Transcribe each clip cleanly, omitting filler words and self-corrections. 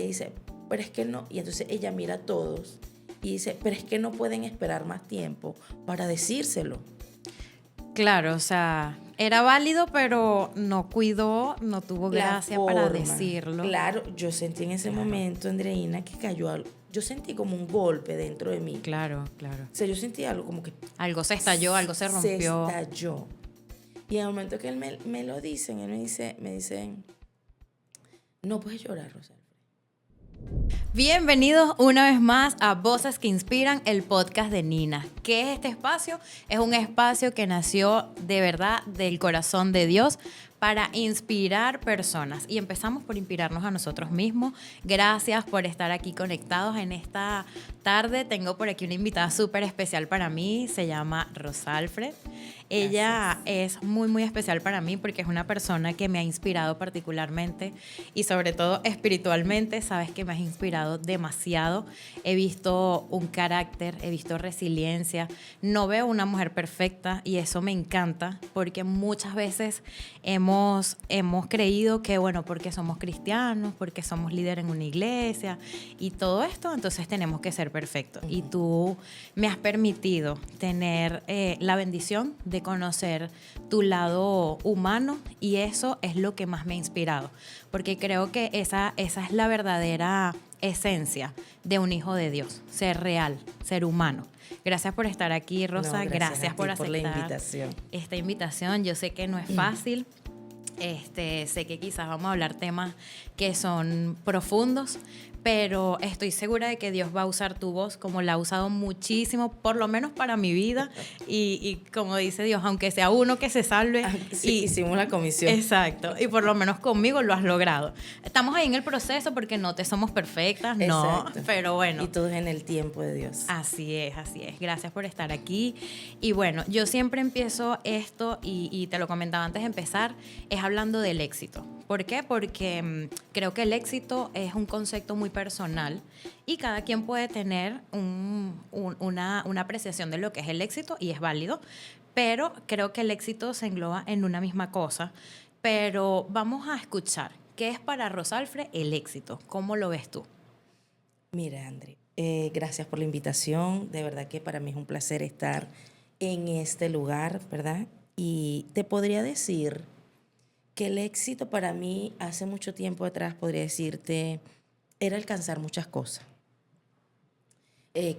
dice, pero es que no, y entonces ella mira a todos y dice, pero es que no pueden esperar más tiempo para decírselo. Claro, o sea, era válido, pero no cuidó, no tuvo gracia para decirlo. Claro, yo sentí en ese momento, Andreina, que cayó algo. Yo sentí como un golpe dentro de mí. Claro. O sea, yo sentí algo como que... Algo se estalló, algo se rompió. Se estalló. Y en el momento que él me lo dice, él me dice, no puedes llorar, Rosalfred. Bienvenidos una vez más a Voces que Inspiran, el podcast de Nina. ¿Qué es este espacio? Es un espacio que nació de verdad del corazón de Dios para inspirar personas. Y empezamos por inspirarnos a nosotros mismos. Gracias por estar aquí conectados en esta tarde. Tengo por aquí una invitada súper especial para mí. Se llama Rosalfred. Ella es muy, muy especial para mí porque es una persona que me ha inspirado particularmente y sobre todo espiritualmente. Sabes que me has inspirado demasiado. He visto un carácter, he visto resiliencia. No veo una mujer perfecta y eso me encanta porque muchas veces hemos creído que, bueno, porque somos cristianos, porque somos líderes en una iglesia y todo esto, entonces tenemos que ser perfectos. Y tú me has permitido tener la bendición de conocer tu lado humano y eso es lo que más me ha inspirado, porque creo que esa es la verdadera esencia de un hijo de Dios, ser real, ser humano. Gracias por estar aquí, Rosa. No, gracias por aceptar la invitación. Esta invitación. Yo sé que no es fácil. Sé que quizás vamos a hablar temas que son profundos, pero estoy segura de que Dios va a usar tu voz como la ha usado muchísimo, por lo menos para mi vida. Y como dice Dios, aunque sea uno que se salve. Sí, hicimos la comisión. Exacto. Y por lo menos conmigo lo has logrado. Estamos ahí en el proceso porque no te somos perfectas, no. Exacto. Pero bueno. Y todo es en el tiempo de Dios. Así es, así es. Gracias por estar aquí. Y bueno, yo siempre empiezo esto, y te lo comentaba antes de empezar, es hablando del éxito. ¿Por qué? Porque creo que el éxito es un concepto muy personal y cada quien puede tener una apreciación de lo que es el éxito y es válido, pero creo que el éxito se engloba en una misma cosa. Pero vamos a escuchar, ¿qué es para Rosalfred el éxito? ¿Cómo lo ves tú? Mira, André, gracias por la invitación. De verdad que para mí es un placer estar en este lugar, ¿verdad? Y te podría decir que el éxito para mí, hace mucho tiempo atrás, podría decirte, era alcanzar muchas cosas.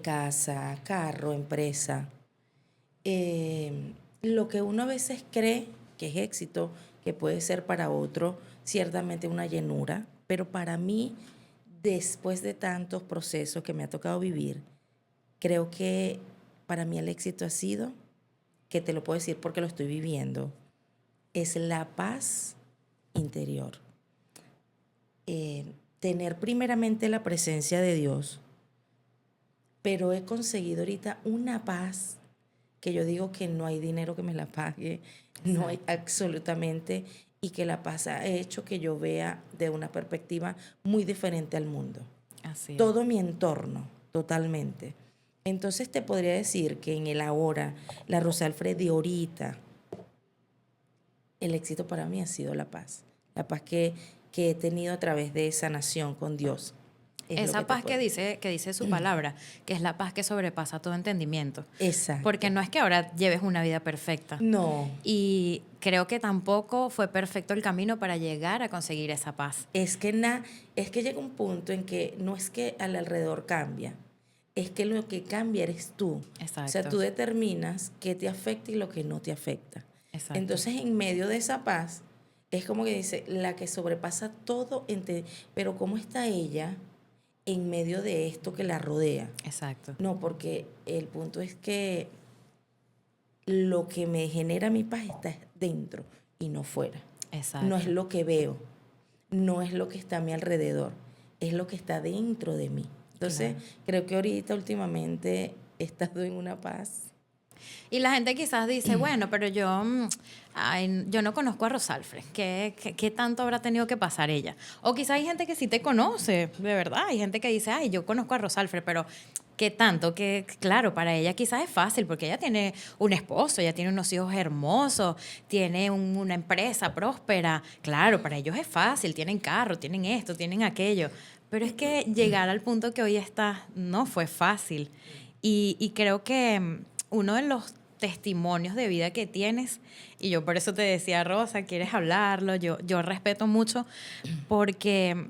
Casa, carro, empresa. Lo que uno a veces cree que es éxito, que puede ser para otro ciertamente una llenura, pero para mí, después de tantos procesos que me ha tocado vivir, creo que para mí el éxito ha sido, que te lo puedo decir porque lo estoy viviendo, es la paz interior. Tener primeramente la presencia de Dios, pero he conseguido ahorita una paz que yo digo que no hay dinero que me la pague, no hay absolutamente, y que la paz ha hecho que yo vea de una perspectiva muy diferente al mundo. Así es. Todo mi entorno, totalmente. Entonces te podría decir que en el ahora, la Rosalfred de ahorita, el éxito para mí ha sido la paz que he tenido a través de esa sanación con Dios. Esa paz que dice su palabra, que es la paz que sobrepasa todo entendimiento. Exacto. Porque no es que ahora lleves una vida perfecta. No. Y creo que tampoco fue perfecto el camino para llegar a conseguir esa paz. Es que llega un punto en que no es que al alrededor cambia, es que lo que cambia eres tú. Exacto. O sea, tú determinas qué te afecta y lo que no te afecta. Exacto. Entonces, en medio de esa paz, es como que dice, la que sobrepasa todo, pero ¿cómo está ella en medio de esto que la rodea? Exacto. No, porque el punto es que lo que me genera mi paz está dentro y no fuera. Exacto. No es lo que veo, no es lo que está a mi alrededor, es lo que está dentro de mí. Entonces, creo que ahorita últimamente he estado en una paz. Y la gente quizás dice, bueno, pero yo no conozco a Rosalfred. ¿Qué tanto habrá tenido que pasar ella? O quizás hay gente que sí te conoce, de verdad. Hay gente que dice, yo conozco a Rosalfred, pero ¿qué tanto? Que claro, para ella quizás es fácil porque ella tiene un esposo, ella tiene unos hijos hermosos, tiene una empresa próspera. Claro, para ellos es fácil, tienen carro, tienen esto, tienen aquello. Pero es que llegar al punto que hoy estás no fue fácil. Y creo que uno de los testimonios de vida que tienes, y yo por eso te decía, Rosa, ¿quieres hablarlo? Yo respeto mucho porque,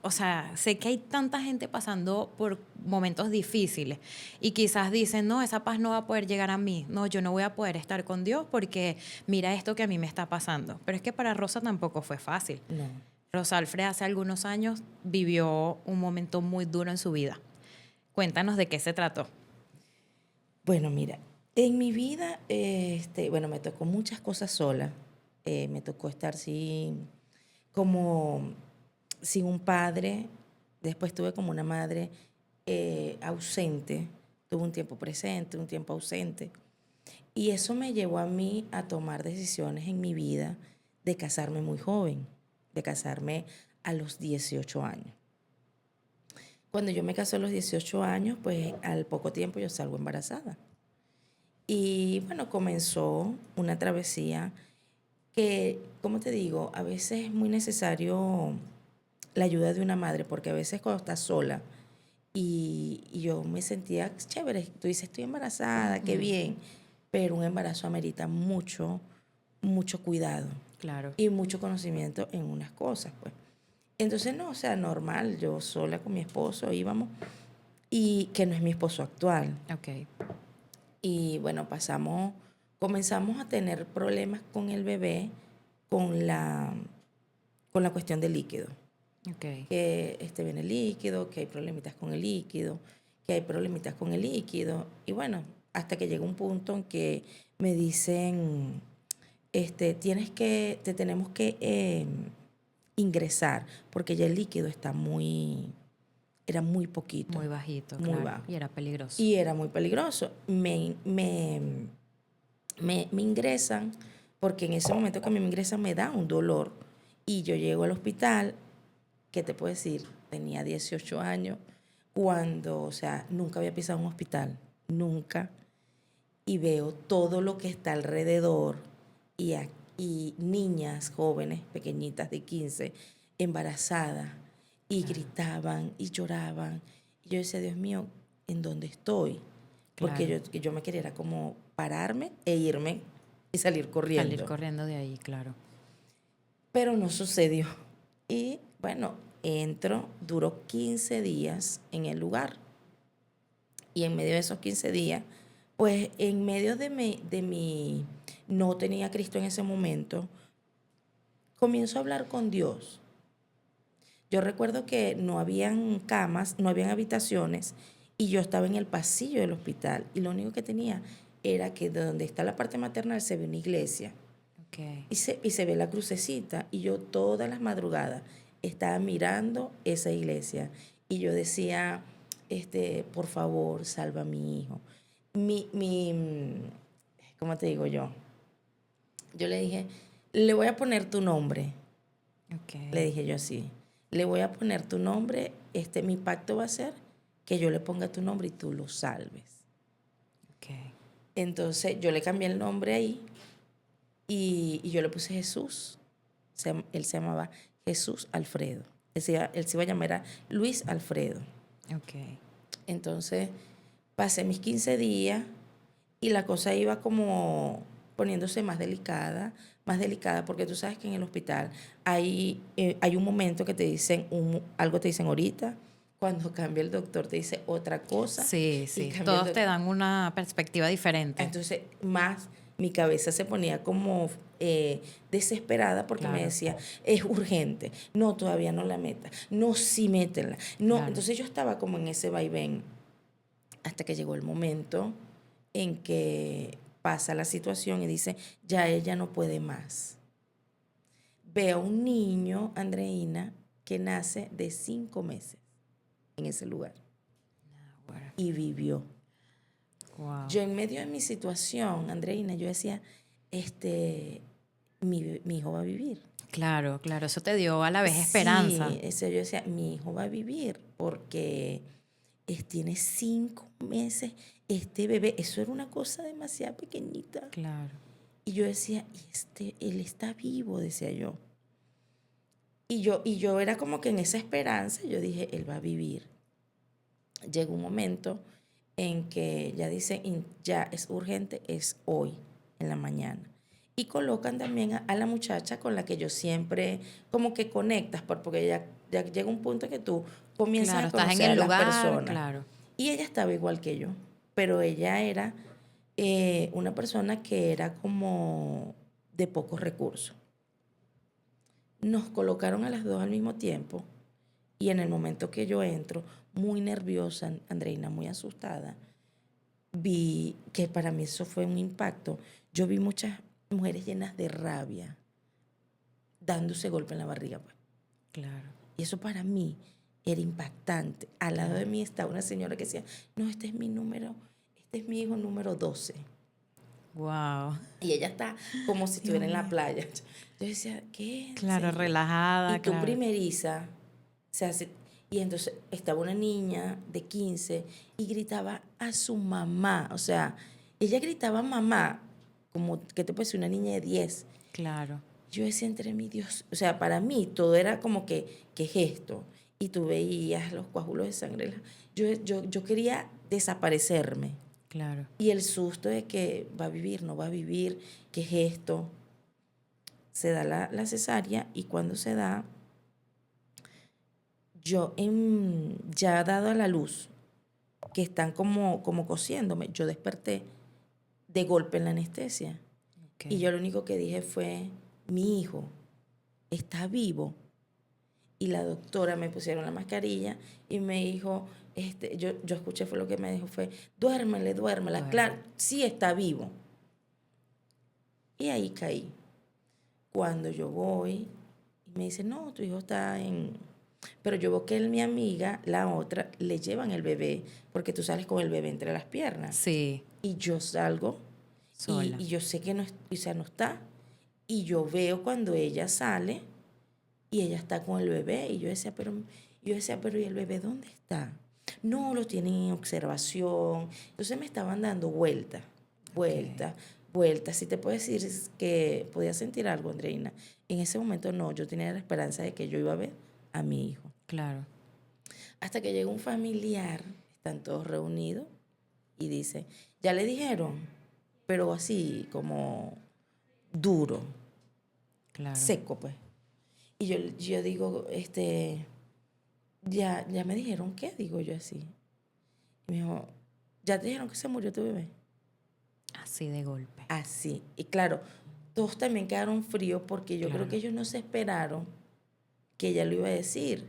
o sea, sé que hay tanta gente pasando por momentos difíciles y quizás dicen, no, esa paz no va a poder llegar a mí, no, yo no voy a poder estar con Dios porque mira esto que a mí me está pasando. Pero es que para Rosa tampoco fue fácil. No. Rosa Alfred hace algunos años vivió un momento muy duro en su vida. Cuéntanos de qué se trató. Bueno, mira, en mi vida, bueno, me tocó muchas cosas sola. Me tocó estar como sin un padre. Después tuve como una madre ausente. Tuve un tiempo presente, un tiempo ausente. Y eso me llevó a mí a tomar decisiones en mi vida de casarme muy joven, de casarme a los 18 años. Cuando yo me casé a los 18 años, pues al poco tiempo yo salgo embarazada. Y bueno, comenzó una travesía que, como te digo, a veces es muy necesario la ayuda de una madre, porque a veces cuando estás sola y yo me sentía chévere, tú dices, estoy embarazada, qué bien, pero un embarazo amerita mucho, mucho cuidado Claro. y mucho conocimiento en unas cosas, pues. Entonces, no, o sea, normal, yo sola con mi esposo íbamos, y que no es mi esposo actual. Ok. Y bueno, comenzamos a tener problemas con el bebé, con la cuestión del líquido. Ok. Que viene líquido, que hay problemitas con el líquido, que hay problemitas con el líquido. Y bueno, hasta que llega un punto en que me dicen, te tenemos que ingresar, porque ya el líquido era muy poquito, Muy bajito, muy claro. bajo. Y era peligroso. Y era muy peligroso. Me ingresan, porque en ese momento que me ingresan me da un dolor. Y yo llego al hospital, ¿qué te puedo decir? Tenía 18 años, cuando, o sea, nunca había pisado un hospital, nunca. Y veo todo lo que está alrededor y niñas jóvenes, pequeñitas de 15, embarazadas, y gritaban y lloraban. Y yo decía, Dios mío, ¿en dónde estoy? Porque Claro. yo me quería era como pararme e irme y salir corriendo. Salir corriendo de ahí, claro. Pero no sucedió. Y bueno, duró 15 días en el lugar. Y en medio de esos 15 días, pues en medio no tenía a Cristo en ese momento, comienzo a hablar con Dios. Yo recuerdo que no habían camas, no habían habitaciones, y yo estaba en el pasillo del hospital, y lo único que tenía era que de donde está la parte maternal se ve una iglesia. Ok. Y se ve la crucecita, y yo todas las madrugadas estaba mirando esa iglesia, y yo decía, por favor, salva a mi hijo. ¿Cómo te digo yo? Yo le dije, le voy a poner tu nombre. Ok. Le dije yo así, le voy a poner tu nombre, mi pacto va a ser que yo le ponga tu nombre y tú lo salves. Ok. Entonces yo le cambié el nombre ahí, y yo le puse Jesús. Él se llamaba Jesús Alfredo. Él se iba a llamar era Luis Alfredo. Ok. Entonces pasé mis 15 días y la cosa iba como poniéndose más delicada, porque tú sabes que en el hospital hay un momento que te dicen, algo te dicen ahorita, cuando cambia el doctor te dice otra cosa. Sí, Y sí. cambia el Todos te doctor. dan una perspectiva diferente. Entonces, más mi cabeza se ponía como desesperada, porque me Claro. decía, es urgente, no, todavía no la meta, no, sí métela, no. Claro. Entonces yo estaba como en ese vaivén, hasta que llegó el momento en que pasa la situación y dice, ya ella no puede más. Veo un niño, Andreina, que nace de 5 meses en ese lugar, Bueno. y vivió. Wow. Yo en medio de mi situación, Andreina, yo decía, mi hijo va a vivir. Claro, claro. Eso te dio a la vez esperanza. Sí, yo decía, mi hijo va a vivir, porque tiene 5 meses este bebé. Eso era una cosa demasiado pequeñita. Claro. Y yo decía, él está vivo, decía yo. Y yo era como que en esa esperanza, yo dije, él va a vivir. Llegó un momento en que ya dice, ya es urgente, es hoy, en la mañana. Y colocan también a la muchacha con la que yo siempre como que conectas, porque ya llega un punto que tú comienzas Claro, a estás en conocer el a las lugar, personas. claro. Y ella estaba igual que yo, pero ella era una persona que era como de pocos recursos. Nos colocaron a las dos al mismo tiempo y en el momento que yo entro, muy nerviosa, Andreina, muy asustada, vi que para mí eso fue un impacto. Yo vi muchas mujeres llenas de rabia, dándose golpe en la barriga, pues. Claro. Y eso para mí era impactante. Al lado de mí estaba una señora que decía, no, este es mi número, este es mi hijo número 12. Wow. Y ella está como si Dios estuviera en la mío. playa. Yo decía, ¿qué? Claro, relajada, Y tú claro. primeriza, se hace, y entonces estaba una niña de 15 y gritaba a su mamá. O sea, ella gritaba mamá, como, ¿qué te puede decir? Una niña de 10. Claro. Yo decía entre mi Dios, o sea, para mí todo era como que gesto. Y tú veías los coágulos de sangre. Yo quería desaparecerme. Claro. Y el susto de que va a vivir, no va a vivir, qué es esto. Se da la cesárea y cuando se da, yo ya dado a la luz, que están como cosiéndome, yo desperté de golpe en la anestesia. Y Okay. yo lo único que dije fue, mi hijo está vivo. Y la doctora me pusieron la mascarilla y me dijo, yo escuché, fue lo que me dijo, fue, duérmela, Duerme. claro, sí está vivo. Y ahí caí. Cuando yo voy, y me dice, no, tu hijo está en... Pero yo veo que mi amiga, la otra, le llevan el bebé, porque tú sales con el bebé entre las piernas. Sí, Y yo salgo sola. y yo sé que no, o sea, no está. Y yo veo cuando ella sale y ella está con el bebé. Y yo decía, pero ¿y el bebé dónde está? No, lo tienen en observación. Entonces me estaban dando vueltas, Okay. vueltas, vueltas. Si te puedo decir es que podía sentir algo, Andreina. En ese momento no, yo tenía la esperanza de que yo iba a ver a mi hijo. Claro. Hasta que llega un familiar, están todos reunidos y dice, ya le dijeron, pero así como duro, Claro. seco pues. Y yo digo, ya me dijeron qué, digo yo así. Y me dijo, ya te dijeron que se murió tu bebé. Así de golpe. Así. Y claro, todos también quedaron fríos porque yo creo que Claro. ellos no se esperaron que ella lo iba a decir.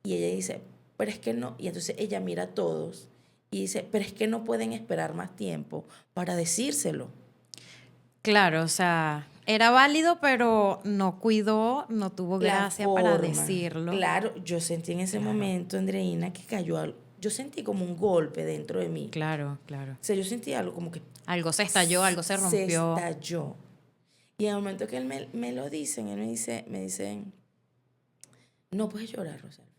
Y ella dice, pero es que no. Y entonces ella mira a todos y dice, pero es que no pueden esperar más tiempo para decírselo. Claro, o sea, era válido, pero no cuidó, no tuvo La gracia para forma. decirlo. Claro, yo sentí en ese Claro, momento, Andreina, que cayó algo. Yo sentí como un golpe dentro de mí. claro, claro. O sea, yo sentí algo como que Algo se estalló, algo se se rompió. estalló. Y en el momento que él me lo dicen, él me dice, no puedes llorar, Rosalba.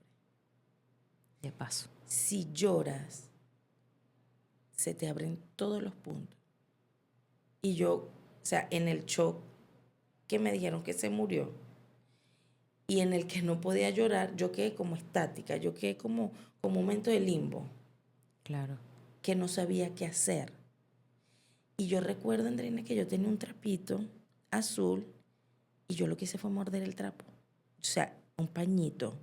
De paso. Si lloras, se te abren todos los puntos. Y yo, o sea, en el shock que me dijeron que se murió y en el que no podía llorar, yo quedé como estática, yo quedé como un momento de limbo, Claro. que no sabía qué hacer. Y yo recuerdo, Andreina, que yo tenía un trapito azul y yo lo que hice fue morder el trapo. O sea, un pañito.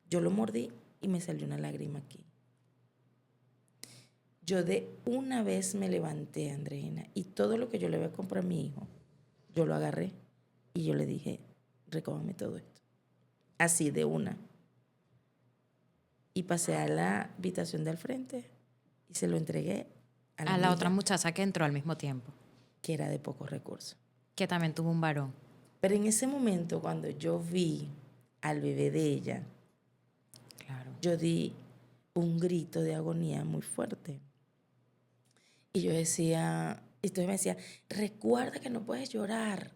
Yo lo mordí y me salió una lágrima aquí. Yo de una vez me levanté, Andreina, y todo lo que yo le había comprado a mi hijo, yo lo agarré y yo le dije, recójame todo esto. Así de una. Y pasé a la habitación del frente y se lo entregué a la A la otra amiga muchacha que entró al mismo tiempo, que era de pocos recursos. que también tuvo un varón. Pero en ese momento, cuando yo vi al bebé de ella, Claro. yo di un grito de agonía muy fuerte. Y yo decía, y entonces me decía, recuerda que no puedes llorar.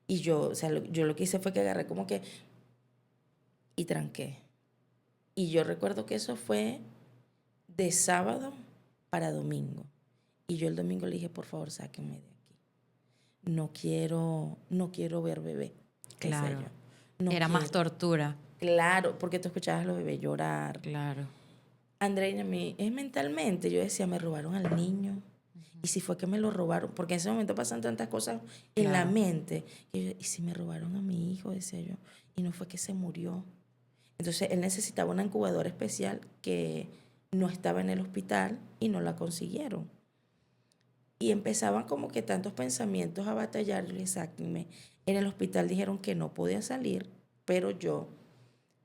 Y yo, o sea, yo lo que hice fue que agarré como que y tranqué. Y yo recuerdo que eso fue de sábado para domingo. Y yo el domingo le dije, por favor, sáquenme de aquí. No quiero ver bebé. Decía Claro. yo. No Era más quiero. tortura. Claro, porque tú escuchabas a los bebés llorar. Claro. Andreina, a mí, es mentalmente, yo decía, me robaron al niño. Y si fue que me lo robaron, porque en ese momento pasan tantas cosas en la Claro. mente. Y si me robaron a mi hijo, decía yo, y no fue que se murió. Entonces él necesitaba una incubadora especial que no estaba en el hospital y no la consiguieron. Y empezaban como que tantos pensamientos a batallar. Yo le dije, sáquenme. En el hospital dijeron que no podía salir, pero yo,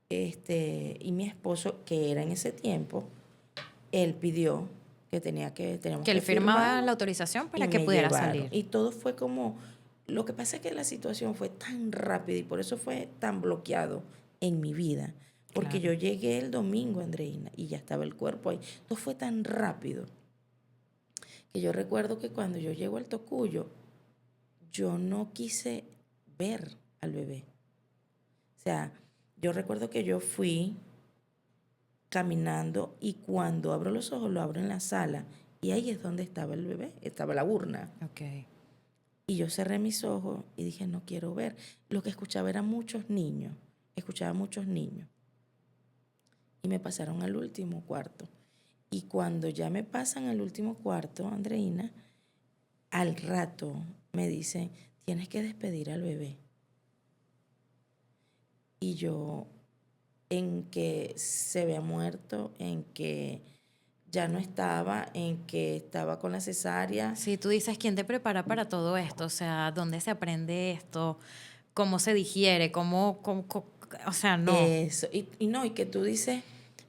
y mi esposo, que era en ese tiempo, él pidió que teníamos Que él que firmaba firmar la autorización y para que me pudiera llevaron. salir. Y todo fue como, lo que pasa es que la situación fue tan rápida y por eso fue tan bloqueado en mi vida. Porque Claro. yo llegué el domingo, Andreina, y ya estaba el cuerpo ahí. Todo fue tan rápido que yo recuerdo que cuando yo llego al Tocuyo, yo no quise ver al bebé. O sea, yo recuerdo que yo fui caminando y cuando abro los ojos lo abro en la sala y ahí es donde estaba el bebé, estaba la urna. Ok. Y yo cerré mis ojos y dije, no quiero ver. Lo que escuchaba eran muchos niños, escuchaba muchos niños. Y me pasaron al último cuarto. Y cuando ya me pasan al último cuarto, Andreina, al rato me dicen, tienes que despedir al bebé. Y yo, en que se había muerto, en que ya no estaba, en que estaba con la cesárea. Si tú dices, ¿quién te prepara para todo esto? O sea, ¿dónde se aprende esto? ¿Cómo se digiere? O sea, no. Eso. Y no, y que tú dices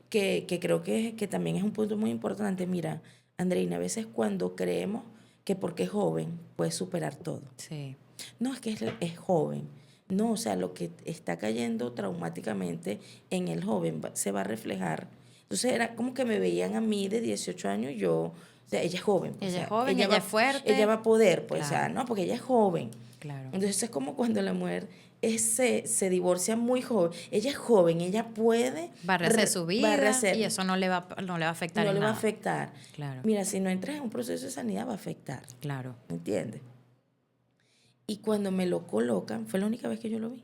que creo que también es un punto muy importante. Mira, Andreina, a veces cuando creemos que porque es joven puede superar todo. Sí. No, es que es joven. No, o sea, lo que está cayendo traumáticamente en el joven se va a reflejar. Entonces era como que me veían a mí de 18 años, yo, o sea, ella es joven, pues, o Ella es sea, joven, ella es ella fuerte. va a poder, pues, o sea, Claro, no, porque ella es joven. claro. Entonces es como cuando la mujer se divorcia muy joven. Ella es joven, ella puede Va a rehacer su va a vida y rehacer, eso no le va a afectar no en le va a nada. afectar. Claro, Mira, si no entras en un proceso de sanidad va a afectar, claro. ¿entiendes? Y cuando me lo colocan, fue la única vez que yo lo vi.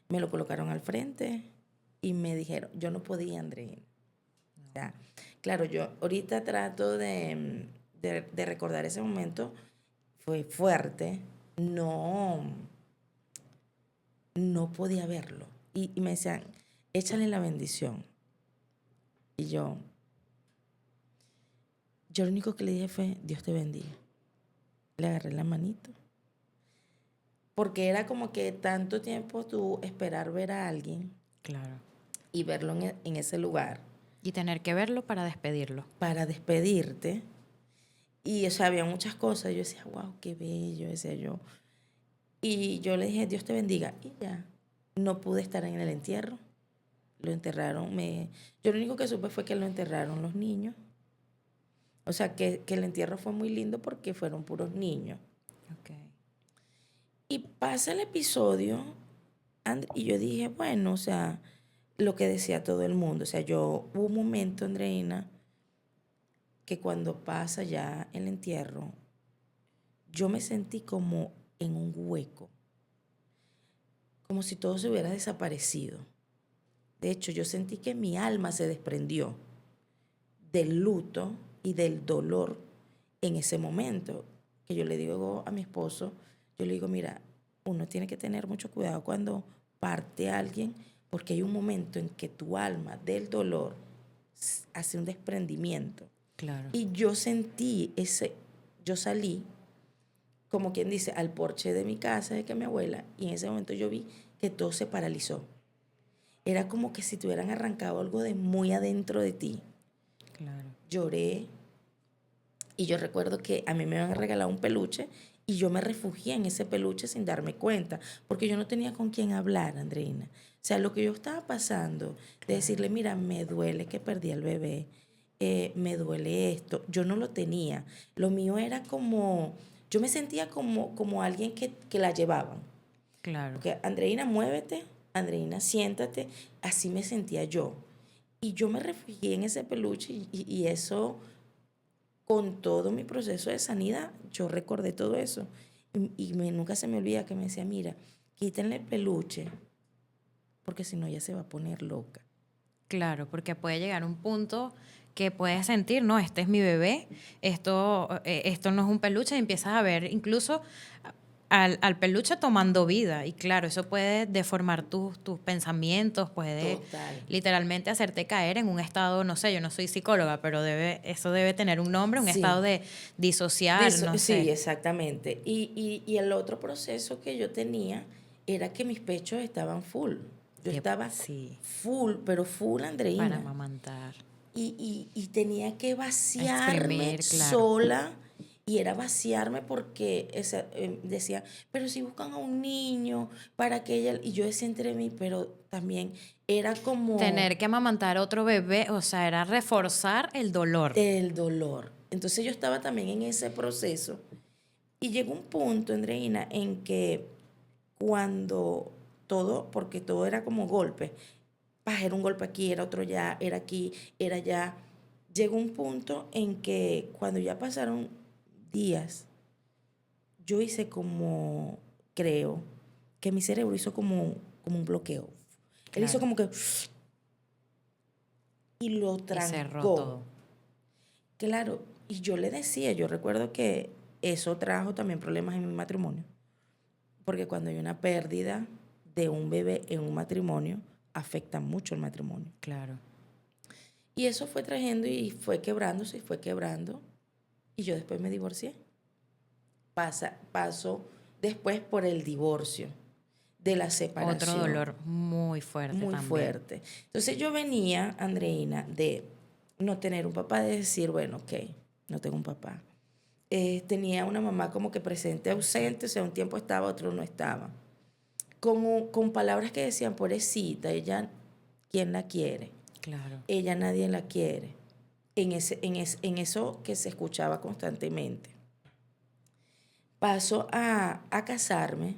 Me lo colocaron al frente y me dijeron, yo no podía, André. O sea, claro, yo ahorita trato de recordar ese momento, fue fuerte, no, no podía verlo. Y me decían, échale la bendición. Y yo lo único que le dije fue, Dios te bendiga. Le agarré la manito. Porque era como que tanto tiempo tú esperar ver a alguien Claro. y verlo en ese lugar Y tener que verlo para despedirlo. para despedirte. Y, o sea, había muchas cosas. Yo decía, wow, qué bello, decía yo. Y yo le dije, Dios te bendiga. Y ya, no pude estar en el entierro. Lo enterraron. Yo lo único que supe fue que lo enterraron los niños. O sea, que el entierro fue muy lindo porque fueron puros niños. Ok. Y pasa el episodio, y yo dije, bueno, o sea, lo que decía todo el mundo. O sea, hubo un momento, Andreina, que cuando pasa ya el entierro, yo me sentí como en un hueco, como si todo se hubiera desaparecido. De hecho, yo sentí que mi alma se desprendió del luto y del dolor en ese momento. Que yo le digo a mi esposo, yo le digo, mira, uno tiene que tener mucho cuidado cuando parte alguien, porque hay un momento en que tu alma del dolor hace un desprendimiento. Claro. Y yo salí, como quien dice, al porche de mi casa, de que mi abuela, y en ese momento yo vi que todo se paralizó. Era como que si te hubieran arrancado algo de muy adentro de ti. Claro. Lloré y yo recuerdo que a mí me habían regalado un peluche y yo me refugié en ese peluche sin darme cuenta, porque yo no tenía con quién hablar, Andreina. O sea, lo que yo estaba pasando, de decirle, mira, me duele que perdí al bebé, me duele esto, yo no lo tenía. Lo mío era como, yo me sentía como alguien que la llevaban. Claro. Porque Andreina, muévete, Andreina, siéntate, así me sentía yo. Y yo me refugié en ese peluche y eso, con todo mi proceso de sanidad, yo recordé todo eso. Y nunca se me olvida que me decía, mira, quítenle el peluche, porque si no ella se va a poner loca. Claro, porque puede llegar un punto que puedes sentir, no, este es mi bebé, esto no es un peluche, y empiezas a ver incluso al peluche tomando vida. Y claro, eso puede deformar tus pensamientos, puede Total. literalmente hacerte caer en un estado, no sé, yo no soy psicóloga, pero eso debe tener un nombre, un Sí. estado de disociar, no Sí, sé. exactamente. Y el otro proceso que yo tenía era que mis pechos estaban full. Yo estaba Sí, full, pero full, para Andreina. amamantar. Y tenía que vaciarme Exprimir, claro. sola. Y era vaciarme porque decía, pero si buscan a un niño para que ella... Y yo decía entre mí, pero también era como Tener que amamantar otro bebé, o sea, era reforzar el dolor. el dolor. Entonces yo estaba también en ese proceso. Y llegó un punto, Andreina, en que cuando todo, porque todo era como golpe, era un golpe aquí, era otro allá, era aquí, era allá, llegó un punto en que cuando ya pasaron días, yo hice como, creo, que mi cerebro hizo como un bloqueo. Él hizo Claro. como que... Y lo Y cerró trancó. todo. Claro, y yo le decía, yo recuerdo que eso trajo también problemas en mi matrimonio. Porque cuando hay una pérdida de un bebé en un matrimonio, afecta mucho el matrimonio. Claro. Y eso fue trayendo y fue quebrándose y fue quebrando. Y yo después me divorcié. Paso después por el divorcio, de la Otro separación, dolor muy fuerte muy también. fuerte. Entonces yo venía, Andreina, de no tener un papá, de decir, bueno, ok, no tengo un papá. Tenía una mamá como que presente, ausente, o sea, un tiempo estaba, otro no estaba. Con palabras que decían, pobrecita, ella, ¿quién la quiere? Claro. Ella nadie la quiere. En eso que se escuchaba constantemente. Paso a casarme,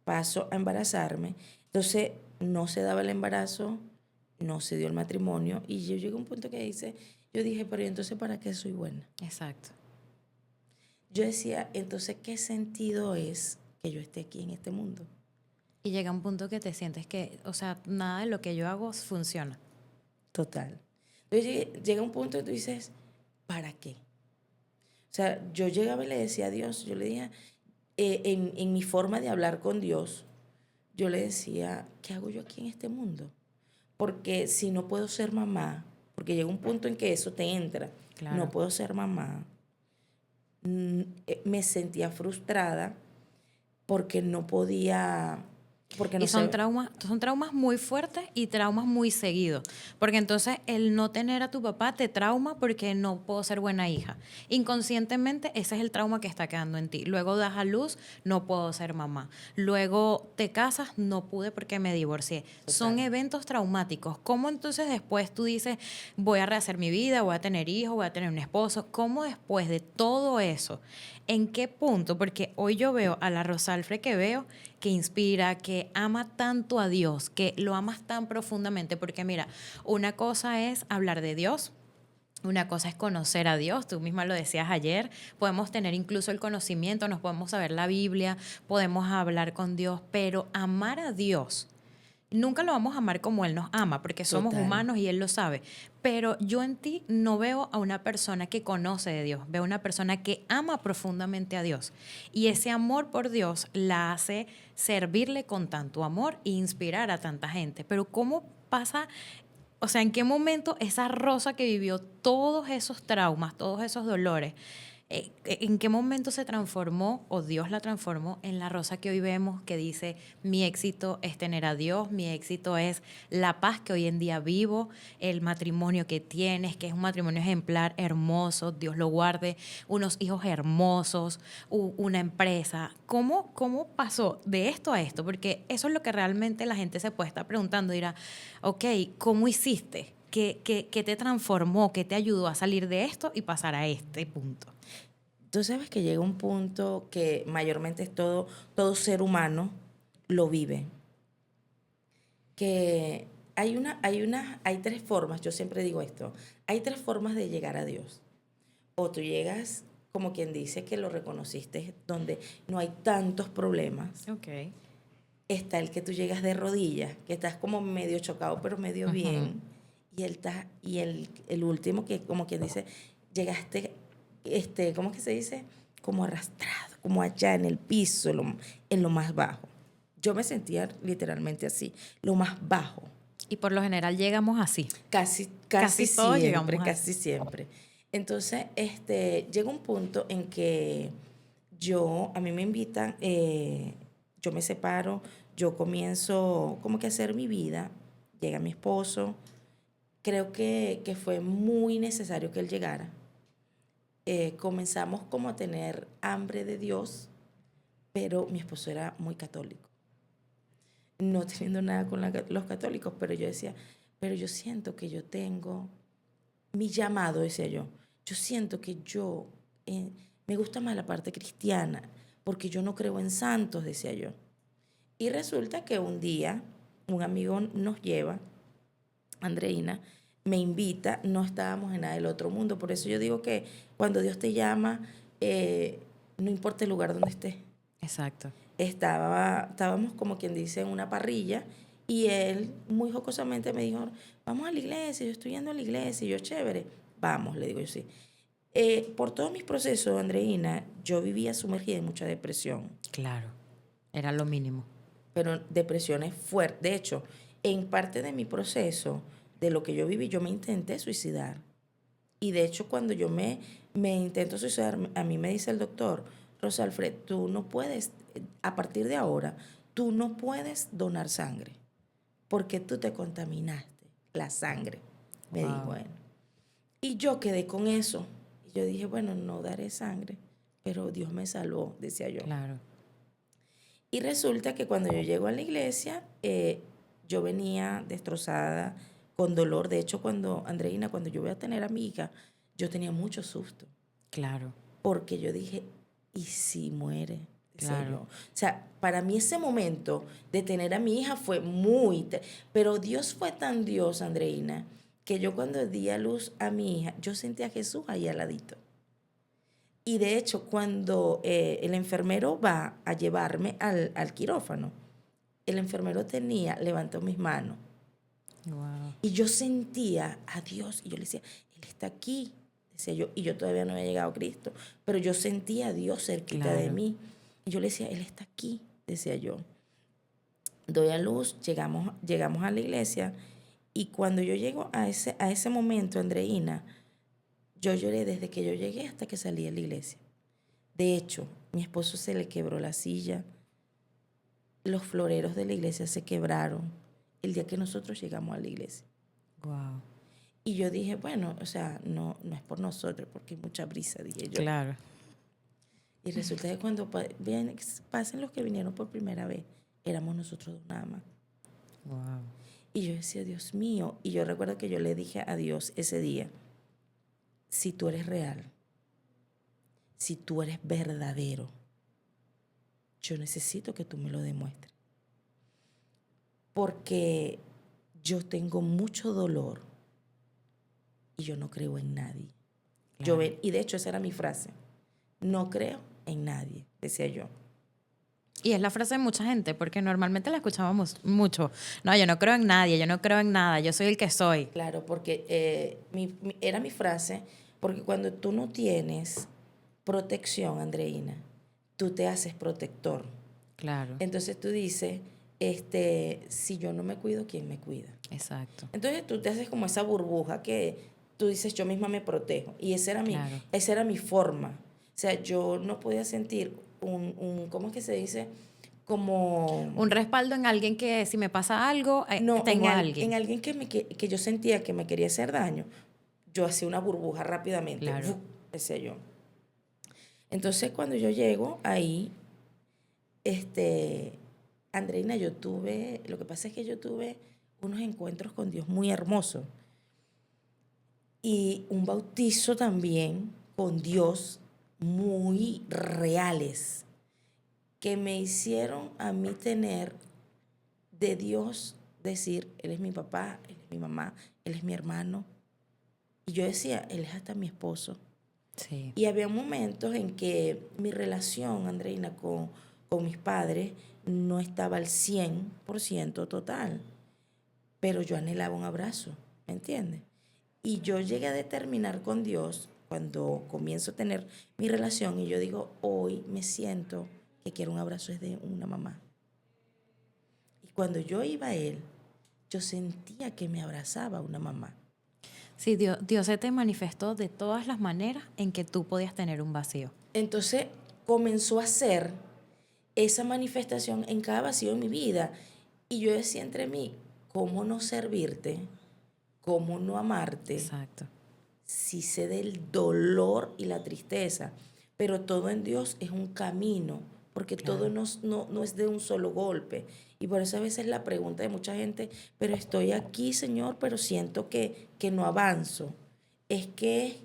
paso a embarazarme. Entonces, no se daba el embarazo, no se dio el matrimonio. Y yo llegué a un punto que yo dije, pero ¿y entonces para qué soy buena? Exacto. Yo decía, entonces, ¿qué sentido es que yo esté aquí en este mundo? Y llega un punto que te sientes que, o sea, nada de lo que yo hago funciona. Total. Entonces llega un punto que tú dices, ¿para qué? O sea, yo llegaba y le decía a Dios, yo le decía, en mi forma de hablar con Dios, yo le decía, ¿qué hago yo aquí en este mundo? Porque si no puedo ser mamá, porque llega un punto en que eso te entra, no Claro. puedo ser mamá, me sentía frustrada porque no podía, porque no Y sé, son traumas muy fuertes y traumas muy seguidos. Porque entonces el no tener a tu papá te trauma porque no puedo ser buena hija. Inconscientemente ese es el trauma que está quedando en ti. Luego das a luz, no puedo ser mamá. Luego te casas, no pude porque me divorcié. Son total. eventos traumáticos. ¿Cómo entonces después tú dices, voy a rehacer mi vida, voy a tener hijos, voy a tener un esposo? ¿Cómo después de todo eso? ¿En qué punto? Porque hoy yo veo a la Rosalfre que veo, que inspira, que ama tanto a Dios, que lo amas tan profundamente, porque mira, una cosa es hablar de Dios, una cosa es conocer a Dios, tú misma lo decías ayer, podemos tener incluso el conocimiento, nos podemos saber la Biblia, podemos hablar con Dios, pero amar a Dios, nunca lo vamos a amar como Él nos ama, porque somos Total. humanos y Él lo sabe. Pero yo en ti no veo a una persona que conoce de Dios, veo a una persona que ama profundamente a Dios. Y ese amor por Dios la hace servirle con tanto amor e inspirar a tanta gente. Pero ¿cómo pasa? O sea, ¿en qué momento esa Rosa que vivió todos esos traumas, todos esos dolores, en qué momento se transformó o Dios la transformó en la Rosa que hoy vemos que dice, mi éxito es tener a Dios, mi éxito es la paz que hoy en día vivo, el matrimonio que tienes, que es un matrimonio ejemplar, hermoso, Dios lo guarde, unos hijos hermosos, una empresa? ¿Cómo pasó de esto a esto? Porque eso es lo que realmente la gente se puede estar preguntando, dirá, ok, ¿cómo hiciste? ¿Qué te transformó? ¿Qué te ayudó a salir de esto y pasar a este punto? Tú sabes que llega un punto que mayormente es todo ser humano lo vive. Que hay tres formas, yo siempre digo esto, hay tres formas de llegar a Dios. O tú llegas, como quien dice, que lo reconociste, donde no hay tantos problemas. Ok. está el que tú llegas de rodillas, que estás como medio chocado, pero medio bien. Y el último que, como quien dice, llegaste, ¿cómo es que se dice? Como arrastrado, como allá en el piso, en lo más bajo. Yo me sentía literalmente así, lo más bajo. Y por lo general llegamos así. Casi Casi todos siempre, llegamos así. casi siempre. Entonces, llega un punto en que a mí me invitan, yo me separo, yo comienzo como que a hacer mi vida, llega mi esposo, creo que fue muy necesario que él llegara. Comenzamos como a tener hambre de Dios, pero mi esposo era muy católico. No teniendo nada con los católicos, pero yo decía, pero yo siento que yo tengo mi llamado, decía yo. Yo siento que me gusta más la parte cristiana, porque yo no creo en santos, decía yo. Y resulta que un día un amigo nos lleva, Andreina, me invita, no estábamos en nada del otro mundo. Por eso yo digo que cuando Dios te llama, no importa el lugar donde estés. Exacto. Estábamos como quien dice en una parrilla y él muy jocosamente me dijo, vamos a la iglesia, yo estoy yendo a la iglesia, y yo, chévere, vamos, le digo yo, sí. Por todos mis procesos, Andreina, yo vivía sumergida en mucha depresión. Claro. Era lo mínimo. Pero depresiones fuertes. De hecho, en parte de mi proceso, de lo que yo viví, yo me intenté suicidar. Y de hecho, cuando yo me intento suicidar, a mí me dice el doctor, Rosalfred, tú no puedes, a partir de ahora, tú no puedes donar sangre, porque tú te contaminaste la sangre, me dijo él. Y yo quedé con eso. Y yo dije, bueno, no daré sangre, pero Dios me salvó, decía yo. Claro. Y resulta que cuando yo llego a la iglesia, yo venía destrozada, con dolor. De hecho, Andreina, cuando yo voy a tener a mi hija, yo tenía mucho susto. Claro. Porque yo dije, ¿y si muere? Claro. O sea, para mí ese momento de tener a mi hija fue pero Dios fue tan Dios, Andreina, que yo cuando di a luz a mi hija, yo sentí a Jesús ahí al ladito. Y de hecho, cuando el enfermero va a llevarme al quirófano, el enfermero levantó mis manos. Wow. Y yo sentía a Dios y yo le decía, Él está aquí, decía yo, y yo todavía no había llegado a Cristo, pero yo sentía a Dios cerquita de mí. Y yo le decía, Él está aquí, decía yo. Doy a luz, llegamos a la iglesia y cuando yo llego a ese momento, Andreina, yo lloré desde que yo llegué hasta que salí de la iglesia. De hecho, mi esposo se le quebró la silla, los floreros de la iglesia se quebraron el día que nosotros llegamos a la iglesia. Wow. Y yo dije, bueno, o sea, no es por nosotros, porque hay mucha brisa, dije yo. Claro. Y resulta que cuando pasen los que vinieron por primera vez, éramos nosotros dos nada más. Wow. Y yo decía, Dios mío, y yo recuerdo que yo le dije a Dios ese día, si tú eres real, si tú eres verdadero, yo necesito que tú me lo demuestres. Porque yo tengo mucho dolor y yo no creo en nadie. Claro. Y de hecho esa era mi frase. No creo en nadie, decía yo. Y es la frase de mucha gente, porque normalmente la escuchábamos mucho. No, yo no creo en nadie, yo no creo en nada, yo soy el que soy. Claro, porque era mi frase, porque cuando tú no tienes protección, Andreina, tú te haces protector. Claro. Entonces tú dices, si yo no me cuido, ¿quién me cuida? Exacto. Entonces tú te haces como esa burbuja que tú dices, yo misma me protejo. Y esa era mi forma. O sea, yo no podía sentir ¿cómo es que se dice? Como... Un respaldo en alguien que si me pasa algo, tengo a alguien. En alguien que yo sentía que me quería hacer daño. Yo hacía una burbuja rápidamente. Claro. Decía yo. Entonces, cuando yo llego ahí, Andreina, lo que pasa es que yo tuve unos encuentros con Dios muy hermosos. Y un bautizo también con Dios muy reales, que me hicieron a mí tener de Dios, decir, Él es mi papá, Él es mi mamá, Él es mi hermano. Y yo decía, Él es hasta mi esposo. Sí. Y había momentos en que mi relación, Andreina, con mis padres no estaba al 100% total, pero yo anhelaba un abrazo, ¿me entiendes? Y yo llegué a determinar con Dios cuando comienzo a tener mi relación y yo digo, hoy me siento que quiero un abrazo desde una mamá. Y cuando yo iba a Él, yo sentía que me abrazaba una mamá. Sí, Dios se te manifestó de todas las maneras en que tú podías tener un vacío. Entonces comenzó a ser esa manifestación en cada vacío en mi vida. Y yo decía entre mí, ¿cómo no servirte? ¿Cómo no amarte? Exacto. Si sé del dolor y la tristeza, pero todo en Dios es un camino, porque todo Claro. no es de un solo golpe. Y por eso a veces la pregunta de mucha gente, pero estoy aquí, Señor, pero siento que no avanzo. Es que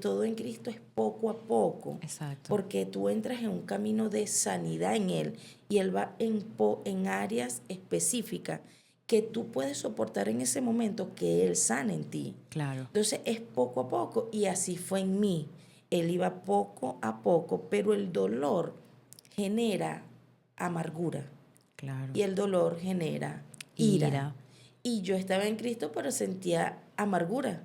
todo en Cristo es poco a poco, Exacto. porque tú entras en un camino de sanidad en Él y Él va en áreas específicas que tú puedes soportar en ese momento que Él sana en ti. Claro. Entonces es poco a poco y así fue en mí. Él iba poco a poco, pero el dolor genera amargura Claro. y el dolor genera ira. Ira, Y yo estaba en Cristo, pero sentía amargura.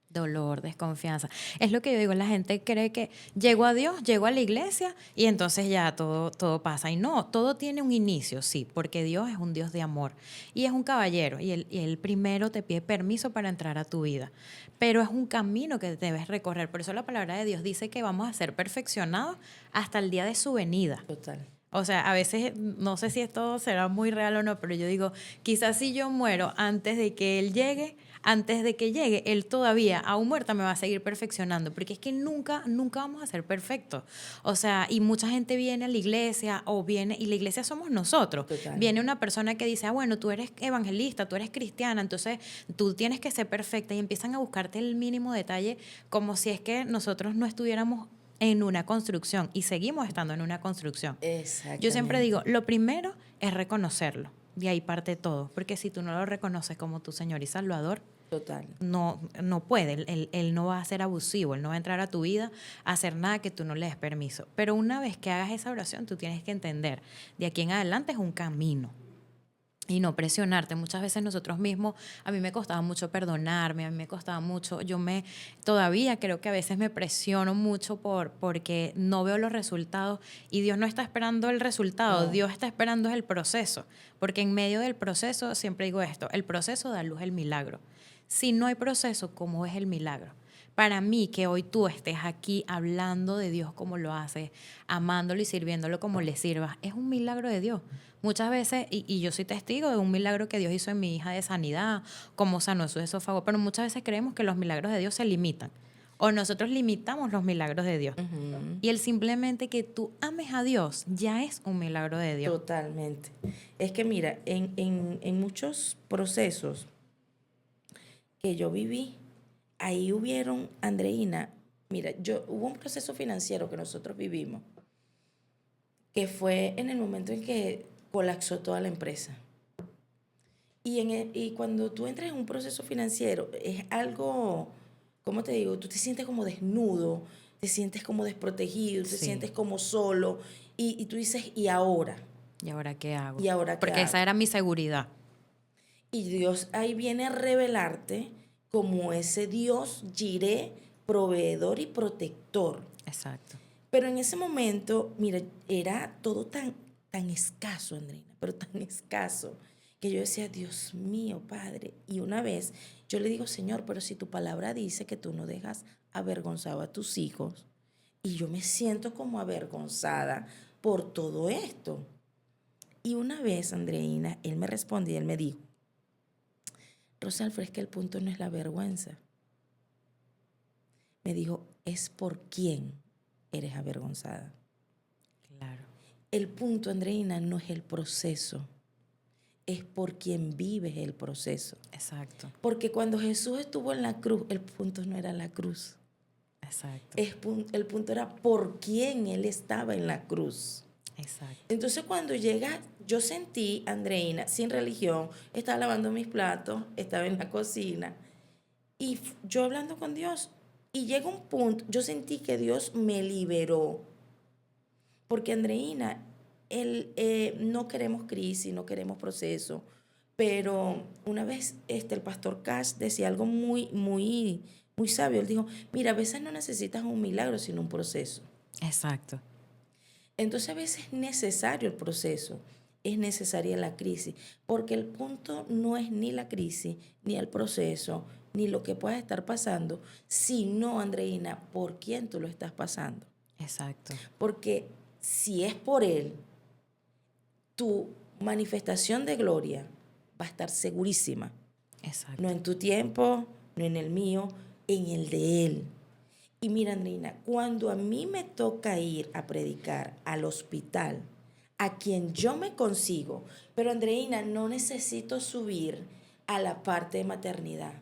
dolor, desconfianza. Es lo que yo digo, la gente cree que llego a Dios, llego a la iglesia y entonces ya todo pasa. Y no, todo tiene un inicio, sí, porque Dios es un Dios de amor y es un caballero y él primero te pide permiso para entrar a tu vida. Pero es un camino que debes recorrer. Por eso la palabra de Dios dice que vamos a ser perfeccionados hasta el día de su venida. Total. O sea, a veces, no sé si esto será muy real o no, pero yo digo, quizás si yo muero antes de que él llegue, antes de que llegue, él todavía, aún muerta, me va a seguir perfeccionando, porque es que nunca vamos a ser perfectos. O sea, y mucha gente viene a la iglesia o viene, y la iglesia somos nosotros. Total. Viene una persona que dice, bueno, tú eres evangelista, tú eres cristiana, entonces tú tienes que ser perfecta, y empiezan a buscarte el mínimo detalle, como si es que nosotros no estuviéramos en una construcción y seguimos estando en una construcción. Exactamente. Yo siempre digo, lo primero es reconocerlo. De ahí parte todo. Porque si tú no lo reconoces como tu Señor y Salvador, Total. no puede. Él no va a ser abusivo. Él no va a entrar a tu vida a hacer nada que tú no le des permiso. Pero una vez que hagas esa oración, tú tienes que entender, de aquí en adelante es un camino. Y no presionarte. Muchas veces nosotros mismos, a mí me costaba mucho perdonarme, a mí me costaba mucho, todavía creo que a veces me presiono mucho porque no veo los resultados y Dios no está esperando el resultado, No. Dios está esperando el proceso, porque en medio del proceso, siempre digo esto, el proceso da luz al milagro. Si no hay proceso, ¿cómo es el milagro? Para mí, que hoy tú estés aquí hablando de Dios como lo haces, amándolo y sirviéndolo como le sirvas, es un milagro de Dios. Muchas veces, y yo soy testigo de un milagro que Dios hizo en mi hija de sanidad, como sanó su esófago, pero muchas veces creemos que los milagros de Dios se limitan. O nosotros limitamos los milagros de Dios. Ujú. Y el simplemente que tú ames a Dios ya es un milagro de Dios. Totalmente. Es que mira, en muchos procesos que yo viví, ahí hubieron, Andreina, mira, hubo un proceso financiero que nosotros vivimos, que fue en el momento en que colapsó toda la empresa. Y cuando tú entras en un proceso financiero, es algo, ¿cómo te digo? Tú te sientes como desnudo, te sientes como desprotegido, te Sí. sientes como solo, y tú dices, ¿y ahora? ¿Y ahora qué hago? ¿Y ahora qué Porque esa hago? era mi seguridad. Y Dios ahí viene a revelarte como ese Dios Jireh, proveedor y protector. Exacto. Pero en ese momento, mira, era todo tan escaso, Andreina, pero tan escaso, que yo decía, Dios mío, Padre. Y una vez yo le digo, Señor, pero si tu palabra dice que tú no dejas avergonzado a tus hijos, y yo me siento como avergonzada por todo esto. Y una vez, Andreina, él me respondió y él me dijo, Rosalfo, es que el punto no es la vergüenza. Me dijo, es por quién eres avergonzada. Claro. El punto, Andreina, no es el proceso, es por quien vives el proceso. Exacto. Porque cuando Jesús estuvo en la cruz, el punto no era la cruz. Exacto. El punto era por quién Él estaba en la cruz. Exacto. Entonces cuando llega, yo sentí, Andreina, sin religión, estaba lavando mis platos, estaba en la cocina, y yo hablando con Dios, y llega un punto, yo sentí que Dios me liberó. Porque Andreina, no queremos crisis, no queremos proceso, pero una vez el pastor Cash decía algo muy, muy, muy sabio. Él dijo, mira, a veces no necesitas un milagro, sino un proceso. Exacto. Entonces a veces es necesario el proceso, es necesaria la crisis, porque el punto no es ni la crisis, ni el proceso, ni lo que puedas estar pasando, sino, Andreina, por quién tú lo estás pasando. Exacto. Porque si es por Él, tu manifestación de gloria va a estar segurísima. Exacto. No en tu tiempo, no en el mío, en el de Él. Y mira, Andreina, cuando a mí me toca ir a predicar al hospital, a quien yo me consigo, pero Andreina, no necesito subir a la parte de maternidad.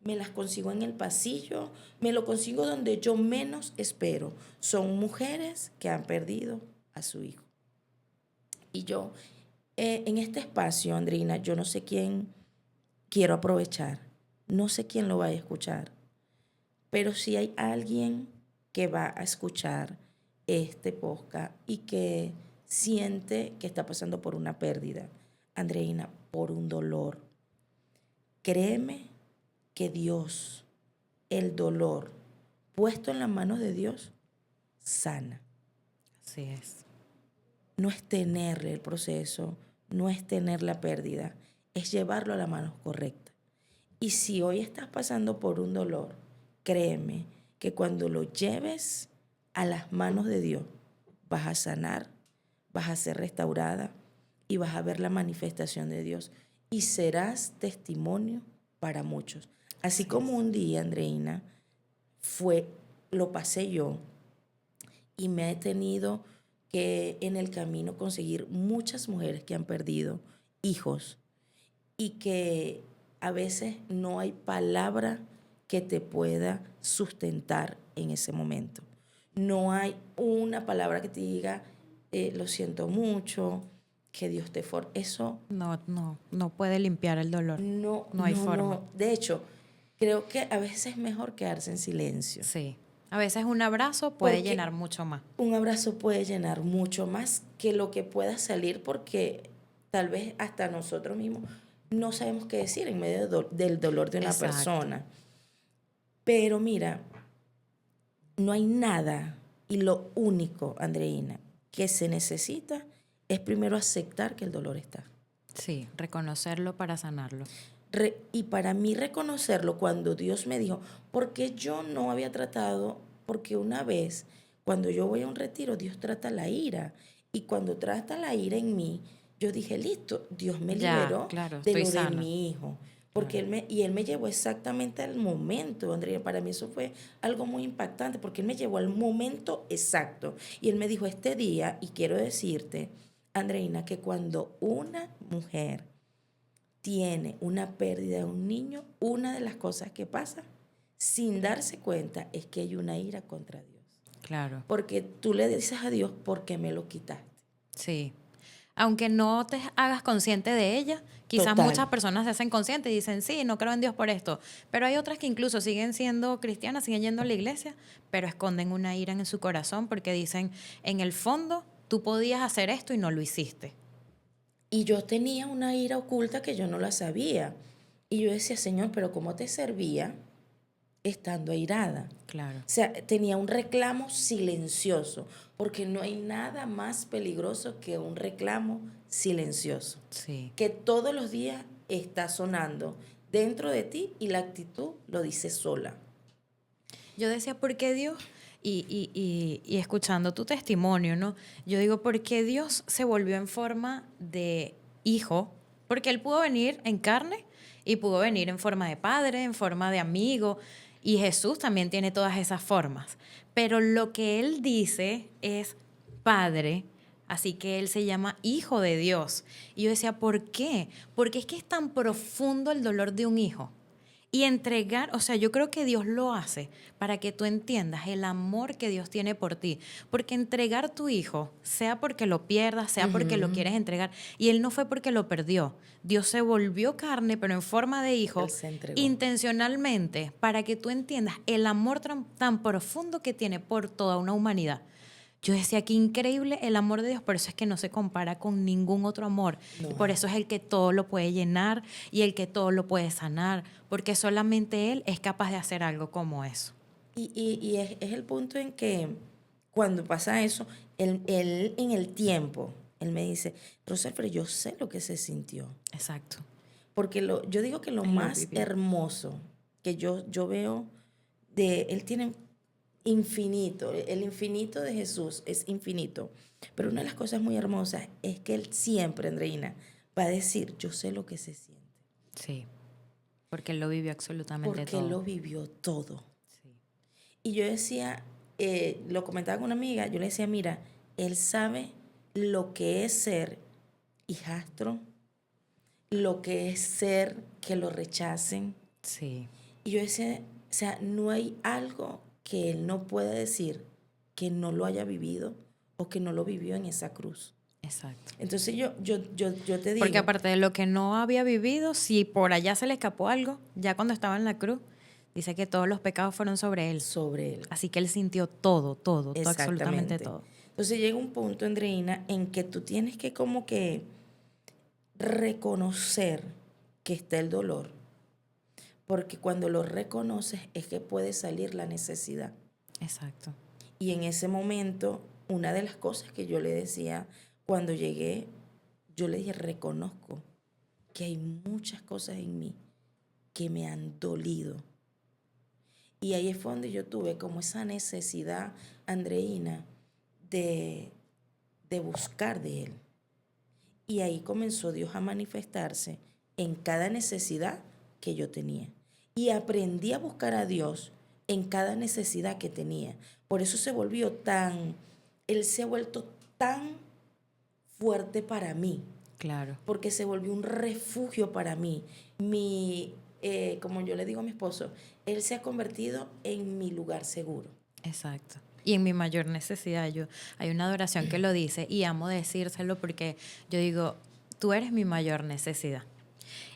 Me las consigo en el pasillo, me lo consigo donde yo menos espero. Son mujeres que han perdido a su hijo. Y yo, en este espacio, Andreina, yo no sé quién quiero aprovechar, no sé quién lo va a escuchar, pero si hay alguien que va a escuchar este podcast y que siente que está pasando por una pérdida, Andreina, por un dolor, créeme que Dios, el dolor puesto en las manos de Dios, sana. Así es. No es tenerle el proceso, no es tener la pérdida, es llevarlo a la mano correcta. Y si hoy estás pasando por un dolor, créeme que cuando lo lleves a las manos de Dios, vas a sanar, vas a ser restaurada y vas a ver la manifestación de Dios y serás testimonio para muchos. Así como un día, Andreina, lo pasé yo y me he tenido que en el camino conseguir muchas mujeres que han perdido hijos y que a veces no hay palabra que te pueda sustentar en ese momento. No hay una palabra que te diga, lo siento mucho, que Dios te fortalezca. Eso No puede limpiar el dolor. no, No hay no, forma. no. De hecho, creo que a veces es mejor quedarse en silencio. Sí. A veces un abrazo puede Porque llenar mucho más. un abrazo puede llenar mucho más que lo que pueda salir, porque tal vez hasta nosotros mismos no sabemos qué decir en medio del dolor de una Exacto. persona. Pero mira, no hay nada, y lo único, Andreina, que se necesita es primero aceptar que el dolor está. Sí, reconocerlo para sanarlo. Y para mí reconocerlo cuando Dios me dijo, porque yo no había tratado, porque una vez cuando yo voy a un retiro, Dios trata la ira. Y cuando trata la ira en mí, yo dije, listo, Dios me Ya, liberó claro, de estoy lo de sana. mi hijo. Porque Claro. él me llevó exactamente al momento, Andrea. Para mí eso fue algo muy impactante, porque él me llevó al momento exacto. Y él me dijo, este día, y quiero decirte, Andreina, que cuando una mujer tiene una pérdida de un niño, una de las cosas que pasa sin darse cuenta es que hay una ira contra Dios. Claro. Porque tú le dices a Dios, ¿por qué me lo quitaste? Sí. Aunque no te hagas consciente de ella, quizás Total. muchas personas se hacen conscientes y dicen, sí, no creo en Dios por esto. Pero hay otras que incluso siguen siendo cristianas, siguen yendo a la iglesia, pero esconden una ira en su corazón porque dicen, en el fondo, tú podías hacer esto y no lo hiciste. Y yo tenía una ira oculta que yo no la sabía. Y yo decía, Señor, pero ¿cómo te servía estando airada? Claro. O sea, tenía un reclamo silencioso, porque no hay nada más peligroso que un reclamo silencioso, Sí. que todos los días está sonando dentro de ti y la actitud lo dice sola. Yo decía, ¿por qué Dios? Y escuchando tu testimonio, ¿no? Yo digo, ¿por qué Dios se volvió en forma de hijo? Porque Él pudo venir en carne y pudo venir en forma de padre, en forma de amigo. Y Jesús también tiene todas esas formas. Pero lo que Él dice es Padre, así que Él se llama Hijo de Dios. Y yo decía, ¿por qué? Porque es que es tan profundo el dolor de un hijo. Y entregar, o sea, yo creo que Dios lo hace para que tú entiendas el amor que Dios tiene por ti. Porque entregar tu hijo, sea porque lo pierdas, sea porque lo quieres entregar, y Él no fue porque lo perdió. Dios se volvió carne, pero en forma de hijo, Él se entregó. intencionalmente, para que tú entiendas el amor tan profundo que tiene por toda una humanidad. Yo decía, qué increíble el amor de Dios, por eso es que no se compara con ningún otro amor. No Y por hay. eso es el que todo lo puede llenar y el que todo lo puede sanar, porque solamente Él es capaz de hacer algo como eso. Y es el punto en que cuando pasa eso, él en el tiempo, él me dice, Rosalfred, yo sé lo que se sintió. Exacto. Porque yo digo que lo Él lo más vivió. hermoso que yo veo él tiene infinito, el infinito de Jesús es infinito. Pero una de las cosas muy hermosas es que él siempre, Andreina, va a decir, yo sé lo que se siente. Sí, porque Él lo vivió absolutamente Porque él todo. lo vivió todo. Sí. Y yo decía, lo comentaba con una amiga, yo le decía, mira, él sabe lo que es ser hijastro, lo que es ser que lo rechacen. Sí, Y yo decía, o sea, no hay algo que él no pueda decir que no lo haya vivido o que no lo vivió en esa cruz. exacto. Entonces yo te Porque digo, aparte de lo que no había vivido, si por allá se le escapó algo, ya cuando estaba en la cruz, dice que todos los pecados fueron sobre Él. sobre él. Así que Él sintió todo, todo, todo, absolutamente Exactamente. todo. Entonces llega un punto, Andreina, en que tú tienes que como que reconocer que está el dolor, porque cuando lo reconoces es que puede salir la necesidad. Exacto. Y en ese momento, una de las cosas que yo le decía cuando llegué, yo le dije, reconozco que hay muchas cosas en mí que me han dolido. Y ahí fue donde yo tuve como esa necesidad, Andreina, de, de buscar de Él. Y ahí comenzó Dios a manifestarse en cada necesidad que yo tenía. Y aprendí a buscar a Dios en cada necesidad que tenía. Por eso se volvió Él se ha vuelto tan fuerte para mí, Claro. porque se volvió un refugio para mí. Como yo le digo a mi esposo, Él se ha convertido en mi lugar seguro. Exacto. Y en mi mayor necesidad, hay una adoración que lo dice y amo decírselo porque yo digo, tú eres mi mayor necesidad.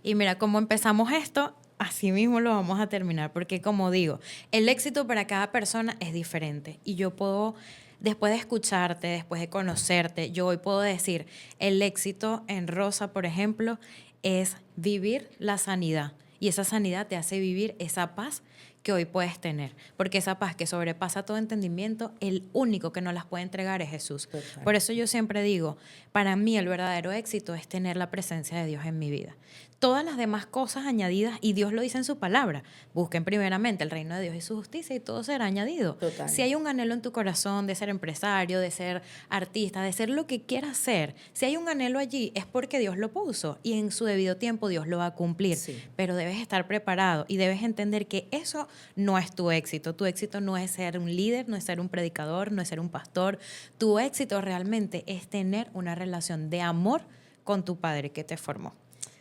Y mira, como empezamos esto, así mismo lo vamos a terminar, porque como digo, el éxito para cada persona es diferente. Y yo puedo, después de escucharte, después de conocerte, yo hoy puedo decir, el éxito en Rosa, por ejemplo, es vivir la sanidad. Y esa sanidad te hace vivir esa paz que hoy puedes tener. Porque esa paz que sobrepasa todo entendimiento, el único que nos las puede entregar es Jesús. Total. Por eso yo siempre digo, para mí el verdadero éxito es tener la presencia de Dios en mi vida. Todas las demás cosas añadidas, y Dios lo dice en su palabra, busquen primeramente el reino de Dios y su justicia y todo será añadido. Total. Si hay un anhelo en tu corazón de ser empresario, de ser artista, de ser lo que quieras ser, si hay un anhelo allí es porque Dios lo puso y en su debido tiempo Dios lo va a cumplir. Sí. Pero debes estar preparado y debes entender que eso no es tu éxito. Tu éxito no es ser un líder, no es ser un predicador, no es ser un pastor. Tu éxito realmente es tener una relación de amor con tu Padre que te formó.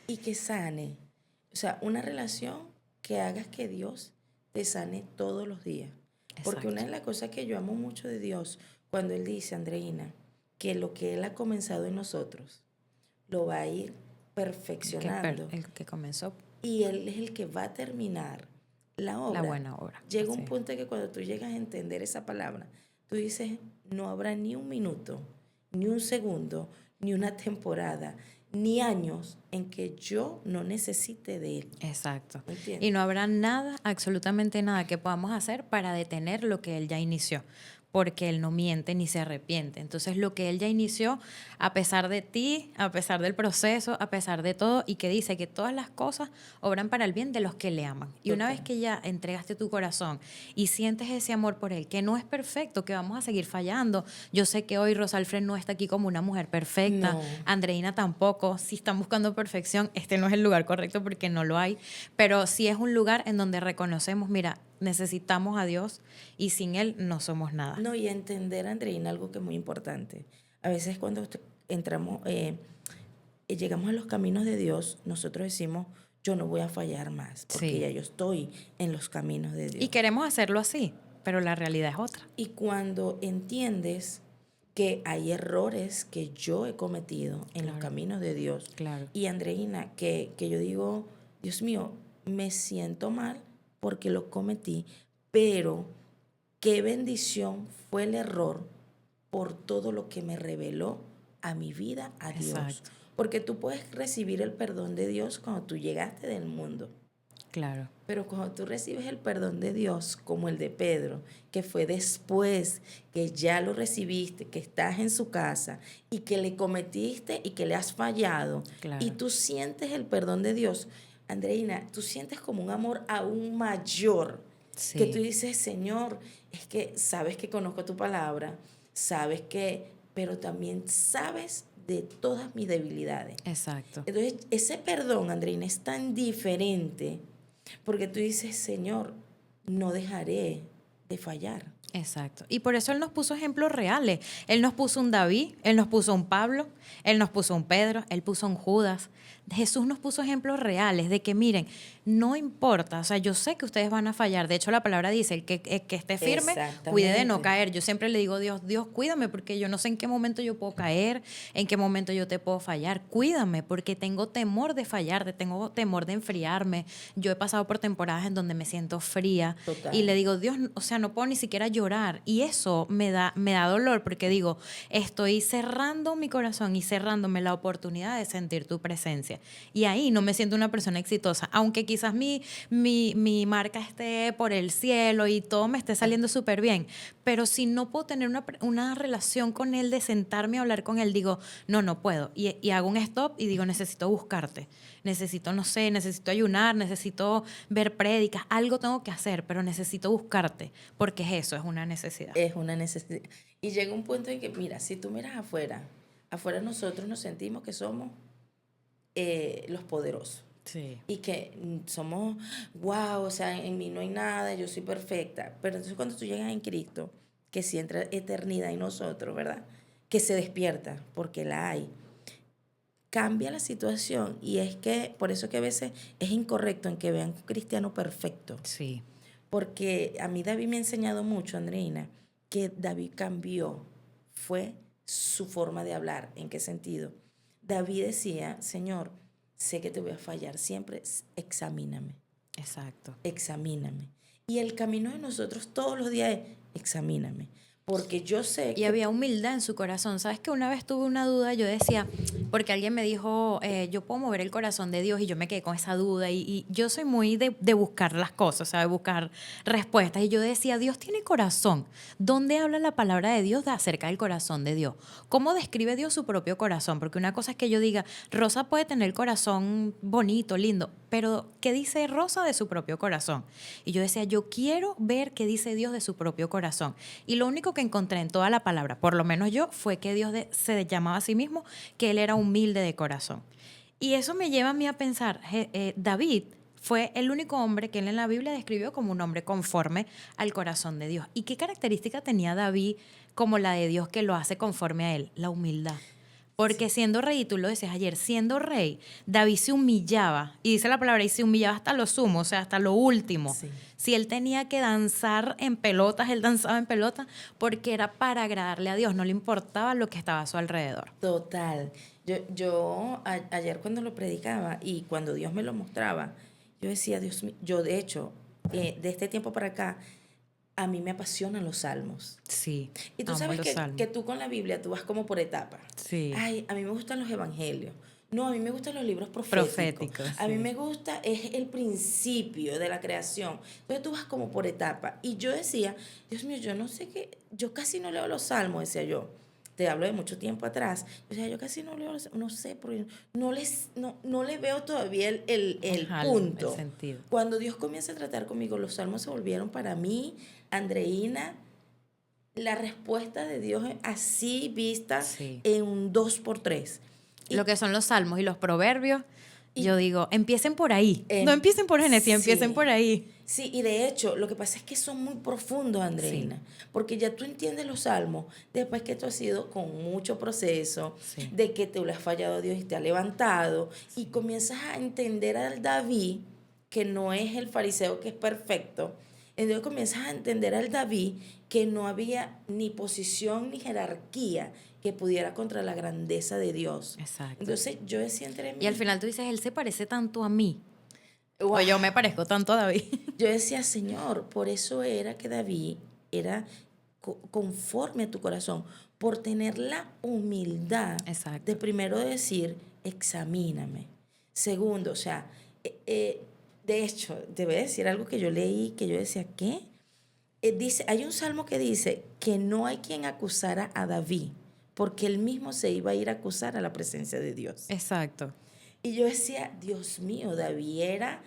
Y que sane. O sea, una relación que hagas que Dios te sane todos los días. Porque una de las cosas que yo amo mucho de Dios, cuando Él dice, Andreina, que lo que Él ha comenzado en nosotros, lo va a ir perfeccionando. El que comenzó Y Él es el que va a terminar la obra. la buena obra. Llega un Así. punto en que cuando tú llegas a entender esa palabra, tú dices, no habrá ni un minuto, ni un segundo, ni una temporada, ni años en que yo no necesite de Él. Exacto. ¿Entiendes? Y no habrá nada, absolutamente nada que podamos hacer para detener lo que Él ya inició, porque Él no miente ni se arrepiente. Entonces, lo que Él ya inició, a pesar de ti, a pesar del proceso, a pesar de todo, y que dice que todas las cosas obran para el bien de los que le aman. Y una Total. vez que ya entregaste tu corazón y sientes ese amor por Él, que no es perfecto, que vamos a seguir fallando. Yo sé que hoy Rosalfred no está aquí como una mujer perfecta, No. Andreina tampoco. Si están buscando perfección, este no es el lugar correcto porque no lo hay, pero sí es un lugar en donde reconocemos, mira, necesitamos a Dios y sin Él no somos nada. No, y entender, Andreina, algo que es muy importante. A veces cuando entramos, llegamos a los caminos de Dios, nosotros decimos, yo no voy a fallar más, porque Sí. ya yo estoy en los caminos de Dios. Y queremos hacerlo así, pero la realidad es otra. Y cuando entiendes que hay errores que yo he cometido en los Claro. caminos de Dios, Claro. y Andreina, que yo digo, Dios mío, me siento mal porque lo cometí, pero qué bendición fue el error por todo lo que me reveló a mi vida, a Dios. Exacto. Porque tú puedes recibir el perdón de Dios cuando tú llegaste del mundo. Claro. Pero cuando tú recibes el perdón de Dios, como el de Pedro, que fue después que ya lo recibiste, que estás en su casa y que le cometiste y que le has fallado, Claro. y tú sientes el perdón de Dios, Andreina, tú sientes como un amor aún mayor, Sí. que tú dices, Señor, es que sabes que conozco tu palabra, sabes que, pero también sabes de todas mis debilidades. Exacto. Entonces, ese perdón, Andreina, es tan diferente porque tú dices, Señor, no dejaré de fallar. Exacto. Y por eso Él nos puso ejemplos reales. Él nos puso un David, Él nos puso un Pablo, Él nos puso un Pedro, Él puso un Judas. Jesús nos puso ejemplos reales de que, miren, no importa, o sea, yo sé que ustedes van a fallar. De hecho, la palabra dice, el que esté firme, cuide de no caer. Yo siempre le digo a Dios, Dios, cuídame, porque yo no sé en qué momento yo puedo caer, en qué momento yo te puedo fallar. Cuídame, porque tengo temor de fallarte, tengo temor de enfriarme. Yo he pasado por temporadas en donde me siento fría. Total. Y le digo, Dios, o sea, no puedo ni siquiera llorar. Y eso me da dolor, porque digo, estoy cerrando mi corazón y cerrándome la oportunidad de sentir tu presencia. Y ahí no me siento una persona exitosa, aunque quizás mi marca esté por el cielo y todo me esté saliendo súper bien, pero si no puedo tener una relación con Él, de sentarme a hablar con Él, digo, no puedo. Y hago un stop y digo, necesito buscarte, necesito, no sé, necesito ayunar, necesito ver prédicas, algo tengo que hacer, pero necesito buscarte, porque eso es una necesidad. Es una necesidad. Y llega un punto en que, mira, si tú miras afuera nosotros nos sentimos que somos los poderosos. Sí. Y que somos, wow, o sea, en mí no hay nada, yo soy perfecta. Pero entonces cuando tú llegas en Cristo, que si entra eternidad en nosotros, ¿verdad? Que se despierta, porque la hay. Cambia la situación y es que, por eso que a veces es incorrecto en que vean un cristiano perfecto. Sí. Porque a mí David me ha enseñado mucho, Andreina, que David cambió, fue su forma de hablar. ¿En qué sentido? David decía, Señor, sé que te voy a fallar siempre, examíname. Exacto. Examíname. Y el camino de nosotros todos los días es, examíname. Porque yo sé Y había humildad en su corazón. ¿Sabes que una vez tuve una duda? Yo decía, porque alguien me dijo, yo puedo mover el corazón de Dios, y yo me quedé con esa duda. Y yo soy muy de buscar las cosas, o sea, de buscar respuestas. Y yo decía, Dios tiene corazón. ¿Dónde habla la palabra de Dios acerca del corazón de Dios? ¿Cómo describe Dios su propio corazón? Porque una cosa es que yo diga, Rosa puede tener el corazón bonito, lindo, pero ¿qué dice Rosa de su propio corazón? Y yo decía, yo quiero ver qué dice Dios de su propio corazón. Y lo único que encontré en toda la palabra, por lo menos yo, fue que Dios se llamaba a sí mismo, que Él era humilde de corazón. Y eso me lleva a mí a pensar, David fue el único hombre que él en la Biblia describió como un hombre conforme al corazón de Dios. ¿Y qué característica tenía David como la de Dios que lo hace conforme a él? La humildad. Porque siendo rey, y tú lo decías ayer, siendo rey, David se humillaba, y dice la palabra, y se humillaba hasta lo sumo, o sea, hasta lo último. Sí. Si él tenía que danzar en pelotas, él danzaba en pelotas, porque era para agradarle a Dios, no le importaba lo que estaba a su alrededor. Total. Ayer cuando lo predicaba y cuando Dios me lo mostraba, yo decía, Dios mío, yo de hecho, de este tiempo para acá, a mí me apasionan los salmos. Sí. Y tú amo sabes los que salmos. tú con la Biblia, tú vas como por etapas. Sí. Ay, a mí me gustan los evangelios. No, a mí me gustan los libros proféticos. A mí sí. me gusta, es el principio de la creación. Entonces tú vas como por etapas. Y yo decía, Dios mío, yo no sé qué, yo casi no leo los salmos, decía yo. Te hablo de mucho tiempo atrás. O sea, yo casi no leo, no sé, porque no le veo todavía el punto. El sentido. Cuando Dios comienza a tratar conmigo, los salmos se volvieron para mí, Andreina, la respuesta de Dios así vista Sí. en un 2x3. Lo que son los salmos y los proverbios, yo digo, empiecen por ahí. No empiecen por Génesis, sí. Empiecen por ahí. Sí, y de hecho, lo que pasa es que son muy profundos, Andreina, porque ya tú entiendes los salmos después que tú has sido con mucho proceso, de que te lo has fallado a Dios y te ha levantado, y comienzas a entender al David, que no es el fariseo que es perfecto. Entonces comienzas a entender al David que no había ni posición ni jerarquía que pudiera contra la grandeza de Dios. Exacto. Entonces yo decía entre mí... Y al final tú dices, él se parece tanto a mí. Wow. O yo me parezco tanto a David. Yo decía, Señor, por eso era que David era conforme a tu corazón, por tener la humildad Exacto. de primero decir, examíname. Segundo, o sea, de hecho, te voy a decir algo que yo leí, que yo decía, ¿qué? Dice, hay un salmo que dice que no hay quien acusara a David, porque él mismo se iba a ir a acusar a la presencia de Dios. Exacto. Y yo decía, Dios mío, David era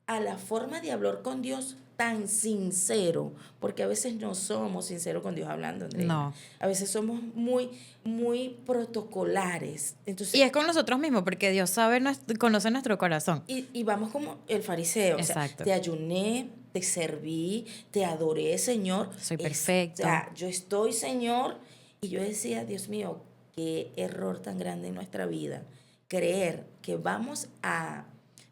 a la forma de hablar con Dios tan sincero, porque a veces no somos sinceros con Dios hablando, Andrea. No. A veces somos muy, muy protocolares. Y Entonces, es con nosotros mismos, porque Dios sabe, conoce nuestro corazón. y vamos como el fariseo, o sea, Exacto. te ayuné, te serví, te adoré, Señor. Soy perfecto. Yo estoy, Señor. Y yo decía, Dios mío, qué error tan grande en nuestra vida. Creer que vamos a,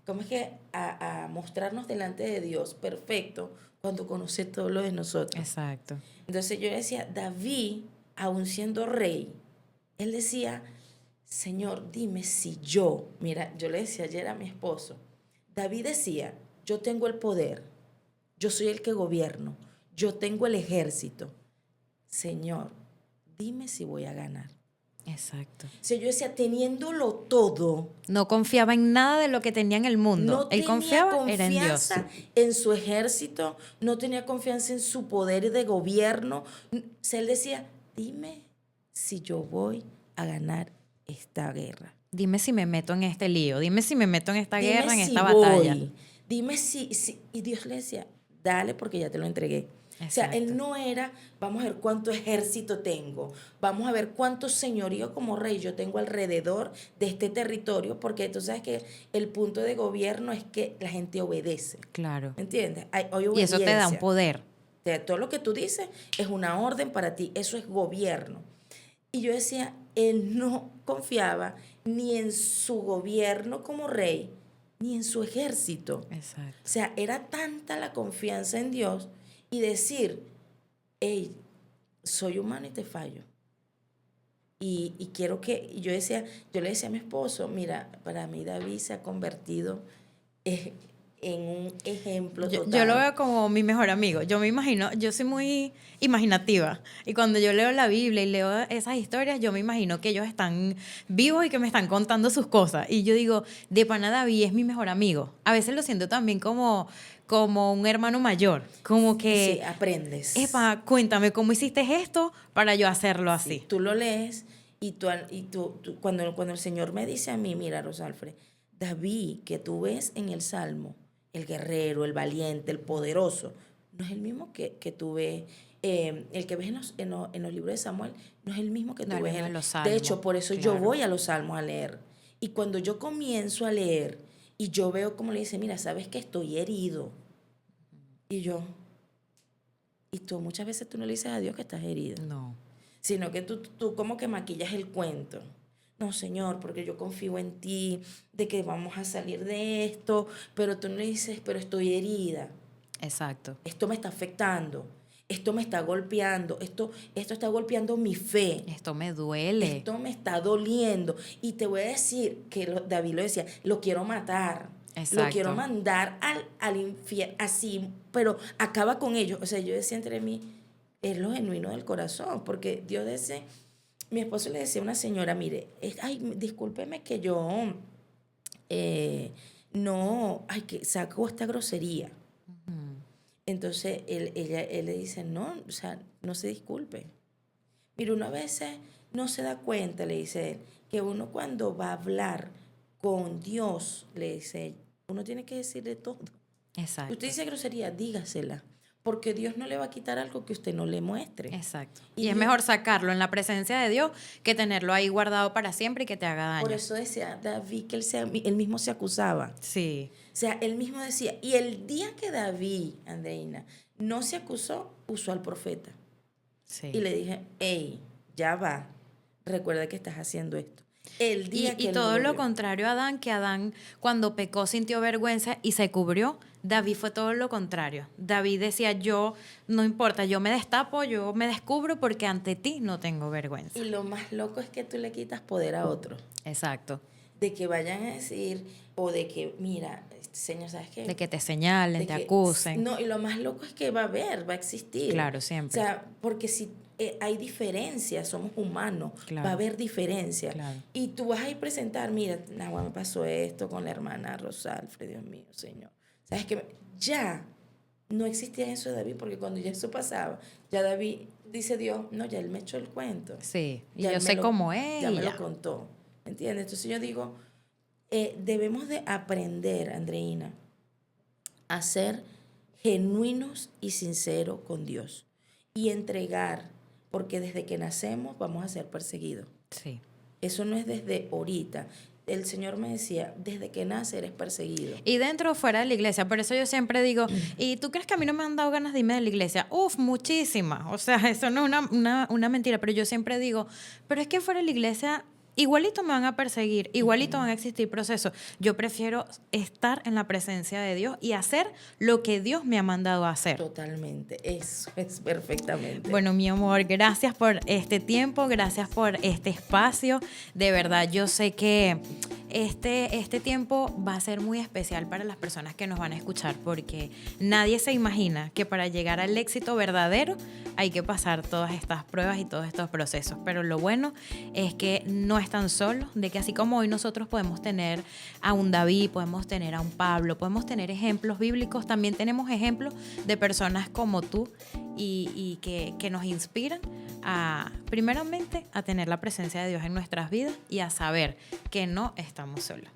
¿cómo es que? A mostrarnos delante de Dios perfecto cuando conoce todo lo de nosotros. Exacto. Entonces yo decía, David, aun siendo rey, él decía, Señor, dime si yo, mira, yo le decía ayer a mi esposo, David decía, yo tengo el poder, yo soy el que gobierno, yo tengo el ejército. Señor, dime si voy a ganar. Exacto. O sea, yo decía, teniéndolo todo, No confiaba en nada de lo que tenía en el mundo. no Él tenía confiaba era en Dios. confianza en su ejército, no tenía confianza en su poder de gobierno. O sea, él decía, dime si yo voy a ganar esta guerra. Dime si me meto en este lío, dime si me meto en esta Dime guerra, en si esta batalla. voy. Dime si. Y Dios le decía, dale porque ya te lo entregué. O sea, Exacto. él no era, vamos a ver cuánto ejército tengo, vamos a ver cuánto señorío como rey yo tengo alrededor de este territorio, porque tú sabes que el punto de gobierno es que la gente obedece. Claro. ¿Entiendes? Hay Y eso te da un obediencia. poder. O sea, todo lo que tú dices es una orden para ti, eso es gobierno. Y yo decía, él no confiaba ni en su gobierno como rey, ni en su ejército. Exacto. O sea, era tanta la confianza en Dios y decir, hey, soy humano y te fallo. Y quiero que, y yo le decía a mi esposo, mira, para mí David se ha convertido en un ejemplo total. Yo lo veo como mi mejor amigo. Yo me imagino, yo soy muy imaginativa. Y cuando yo leo la Biblia y leo esas historias, yo me imagino que ellos están vivos y que me están contando sus cosas. Y yo digo, de pana David es mi mejor amigo. A veces lo siento también como un hermano mayor. Como que, Sí, aprendes. epa, cuéntame cómo hiciste esto para yo hacerlo así. Sí, tú lo lees y cuando el Señor me dice a mí, mira, Rosalfre, David, que tú ves en el Salmo, el guerrero, el valiente, el poderoso, no es el mismo que tú ves, el que ves en los libros de Samuel, no es el mismo que tú No, ves no, en los De salmos, hecho, por eso yo claro. voy a los Salmos a leer. Y cuando yo comienzo a leer y yo veo como le dice, mira, sabes que estoy herido. Y tú muchas veces tú no le dices a Dios que estás herido. No. Sino que tú como que maquillas el cuento. No, Señor, porque yo confío en ti, de que vamos a salir de esto, pero tú no le dices, pero estoy herida, Exacto. esto me está afectando, esto me está golpeando, esto está golpeando mi fe, Esto me duele. esto me está doliendo. Y te voy a decir que David lo decía, lo quiero matar. Exacto. Lo quiero mandar al infierno, así, pero acaba con ellos. O sea, yo decía entre mí, es lo genuino del corazón, porque Dios dice, mi esposo le decía a una señora, mire, ay, discúlpeme que yo que saco esta grosería. Entonces él le dice, no, o sea, no se disculpe. Mire, uno a veces no se da cuenta, le dice él, que uno cuando va a hablar con Dios, le dice, uno tiene que decirle todo. Exacto. Usted dice grosería, dígasela, porque Dios no le va a quitar algo que usted no le muestre. Exacto. Y Y es Dios- mejor sacarlo en la presencia de Dios que tenerlo ahí guardado para siempre y que te haga daño. Por eso decía David que él mismo se acusaba. Sí. O sea, él mismo decía, y el día que David, Andreina, no se acusó, usó al profeta. Sí. Y le dije, hey, ya va, recuerda que estás haciendo esto. El día que Y él todo no lo vio. contrario a Adán, que Adán cuando pecó sintió vergüenza y se cubrió. David fue todo lo contrario. David decía, yo, no importa, yo me destapo, yo me descubro porque ante ti no tengo vergüenza. Y lo más loco es que tú le quitas poder a otro. Exacto. De que vayan a decir, o de que, mira, Señor, ¿sabes qué? De que te señalen, De te que- acusen. No, y lo más loco es que va a existir. Claro, siempre. O sea, porque si hay diferencias, somos humanos, Claro. va a haber diferencias. Claro. Y tú vas a ir a presentar, mira, Nahua, me pasó esto con la hermana Rosalfre, Dios mío, Señor. ¿Sabes qué? Ya no existía eso de David, porque cuando ya eso pasaba, ya David, dice Dios, no, ya él me echó el cuento. Sí, y Ya yo él me sé lo- cómo es. Ya y me ya. lo contó, ¿entiendes? Entonces yo digo, debemos de aprender, Andreina, a ser genuinos y sinceros con Dios y entregar, porque desde que nacemos vamos a ser perseguidos. Sí. Eso no es desde ahorita. El Señor me decía, desde que nace eres perseguido. Y dentro o fuera de la iglesia. Por eso yo siempre digo, ¿y tú crees que a mí no me han dado ganas de irme de la iglesia? Uf, muchísimas. O sea, eso no es una mentira. Pero yo siempre digo, pero es que fuera de la iglesia igualito me van a perseguir, igualito van a existir procesos. Yo prefiero estar en la presencia de Dios y hacer lo que Dios me ha mandado a hacer. Totalmente, eso es perfectamente. Bueno, mi amor, gracias por este tiempo, gracias por este espacio. De verdad, yo sé que este tiempo va a ser muy especial para las personas que nos van a escuchar, porque nadie se imagina que para llegar al éxito verdadero hay que pasar todas estas pruebas y todos estos procesos. Pero lo bueno es que no están solos, de que así como hoy nosotros podemos tener a un David, podemos tener a un Pablo, podemos tener ejemplos bíblicos, también tenemos ejemplos de personas como tú y que nos inspiran primeramente a tener la presencia de Dios en nuestras vidas y a saber que no estamos solos.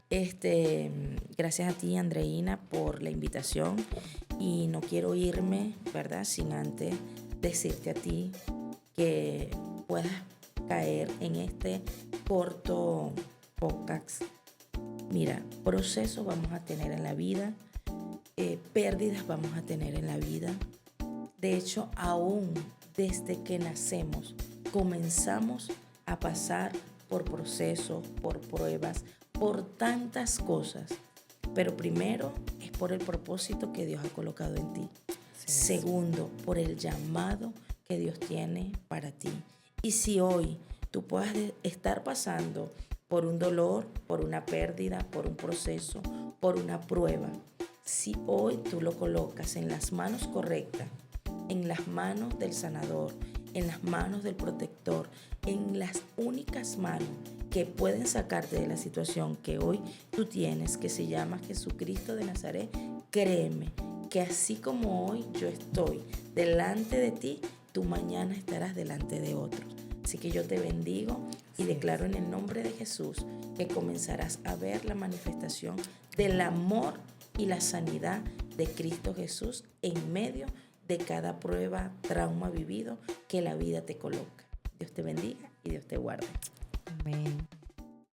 Gracias a ti, Andreina, por la invitación, y no quiero irme, ¿verdad?, sin antes decirte a ti que puedas caer en este corto podcast. Mira, procesos vamos a tener en la vida, pérdidas vamos a tener en la vida. De hecho, aún desde que nacemos, comenzamos a pasar por procesos, por pruebas, por tantas cosas. Pero primero es por el propósito que Dios ha colocado en ti. Sí. Segundo, por el llamado que Dios tiene para ti. Y si hoy tú puedas estar pasando por un dolor, por una pérdida, por un proceso, por una prueba, si hoy tú lo colocas en las manos correctas, en las manos del sanador, en las manos del protector, en las únicas manos que pueden sacarte de la situación que hoy tú tienes, que se llama Jesucristo de Nazaret, créeme que así como hoy yo estoy delante de ti, tú mañana estarás delante de otros. Así que yo te bendigo y declaro en el nombre de Jesús que comenzarás a ver la manifestación del amor y la sanidad de Cristo Jesús en medio de cada prueba, trauma vivido que la vida te coloca. Dios te bendiga y Dios te guarde. Amén.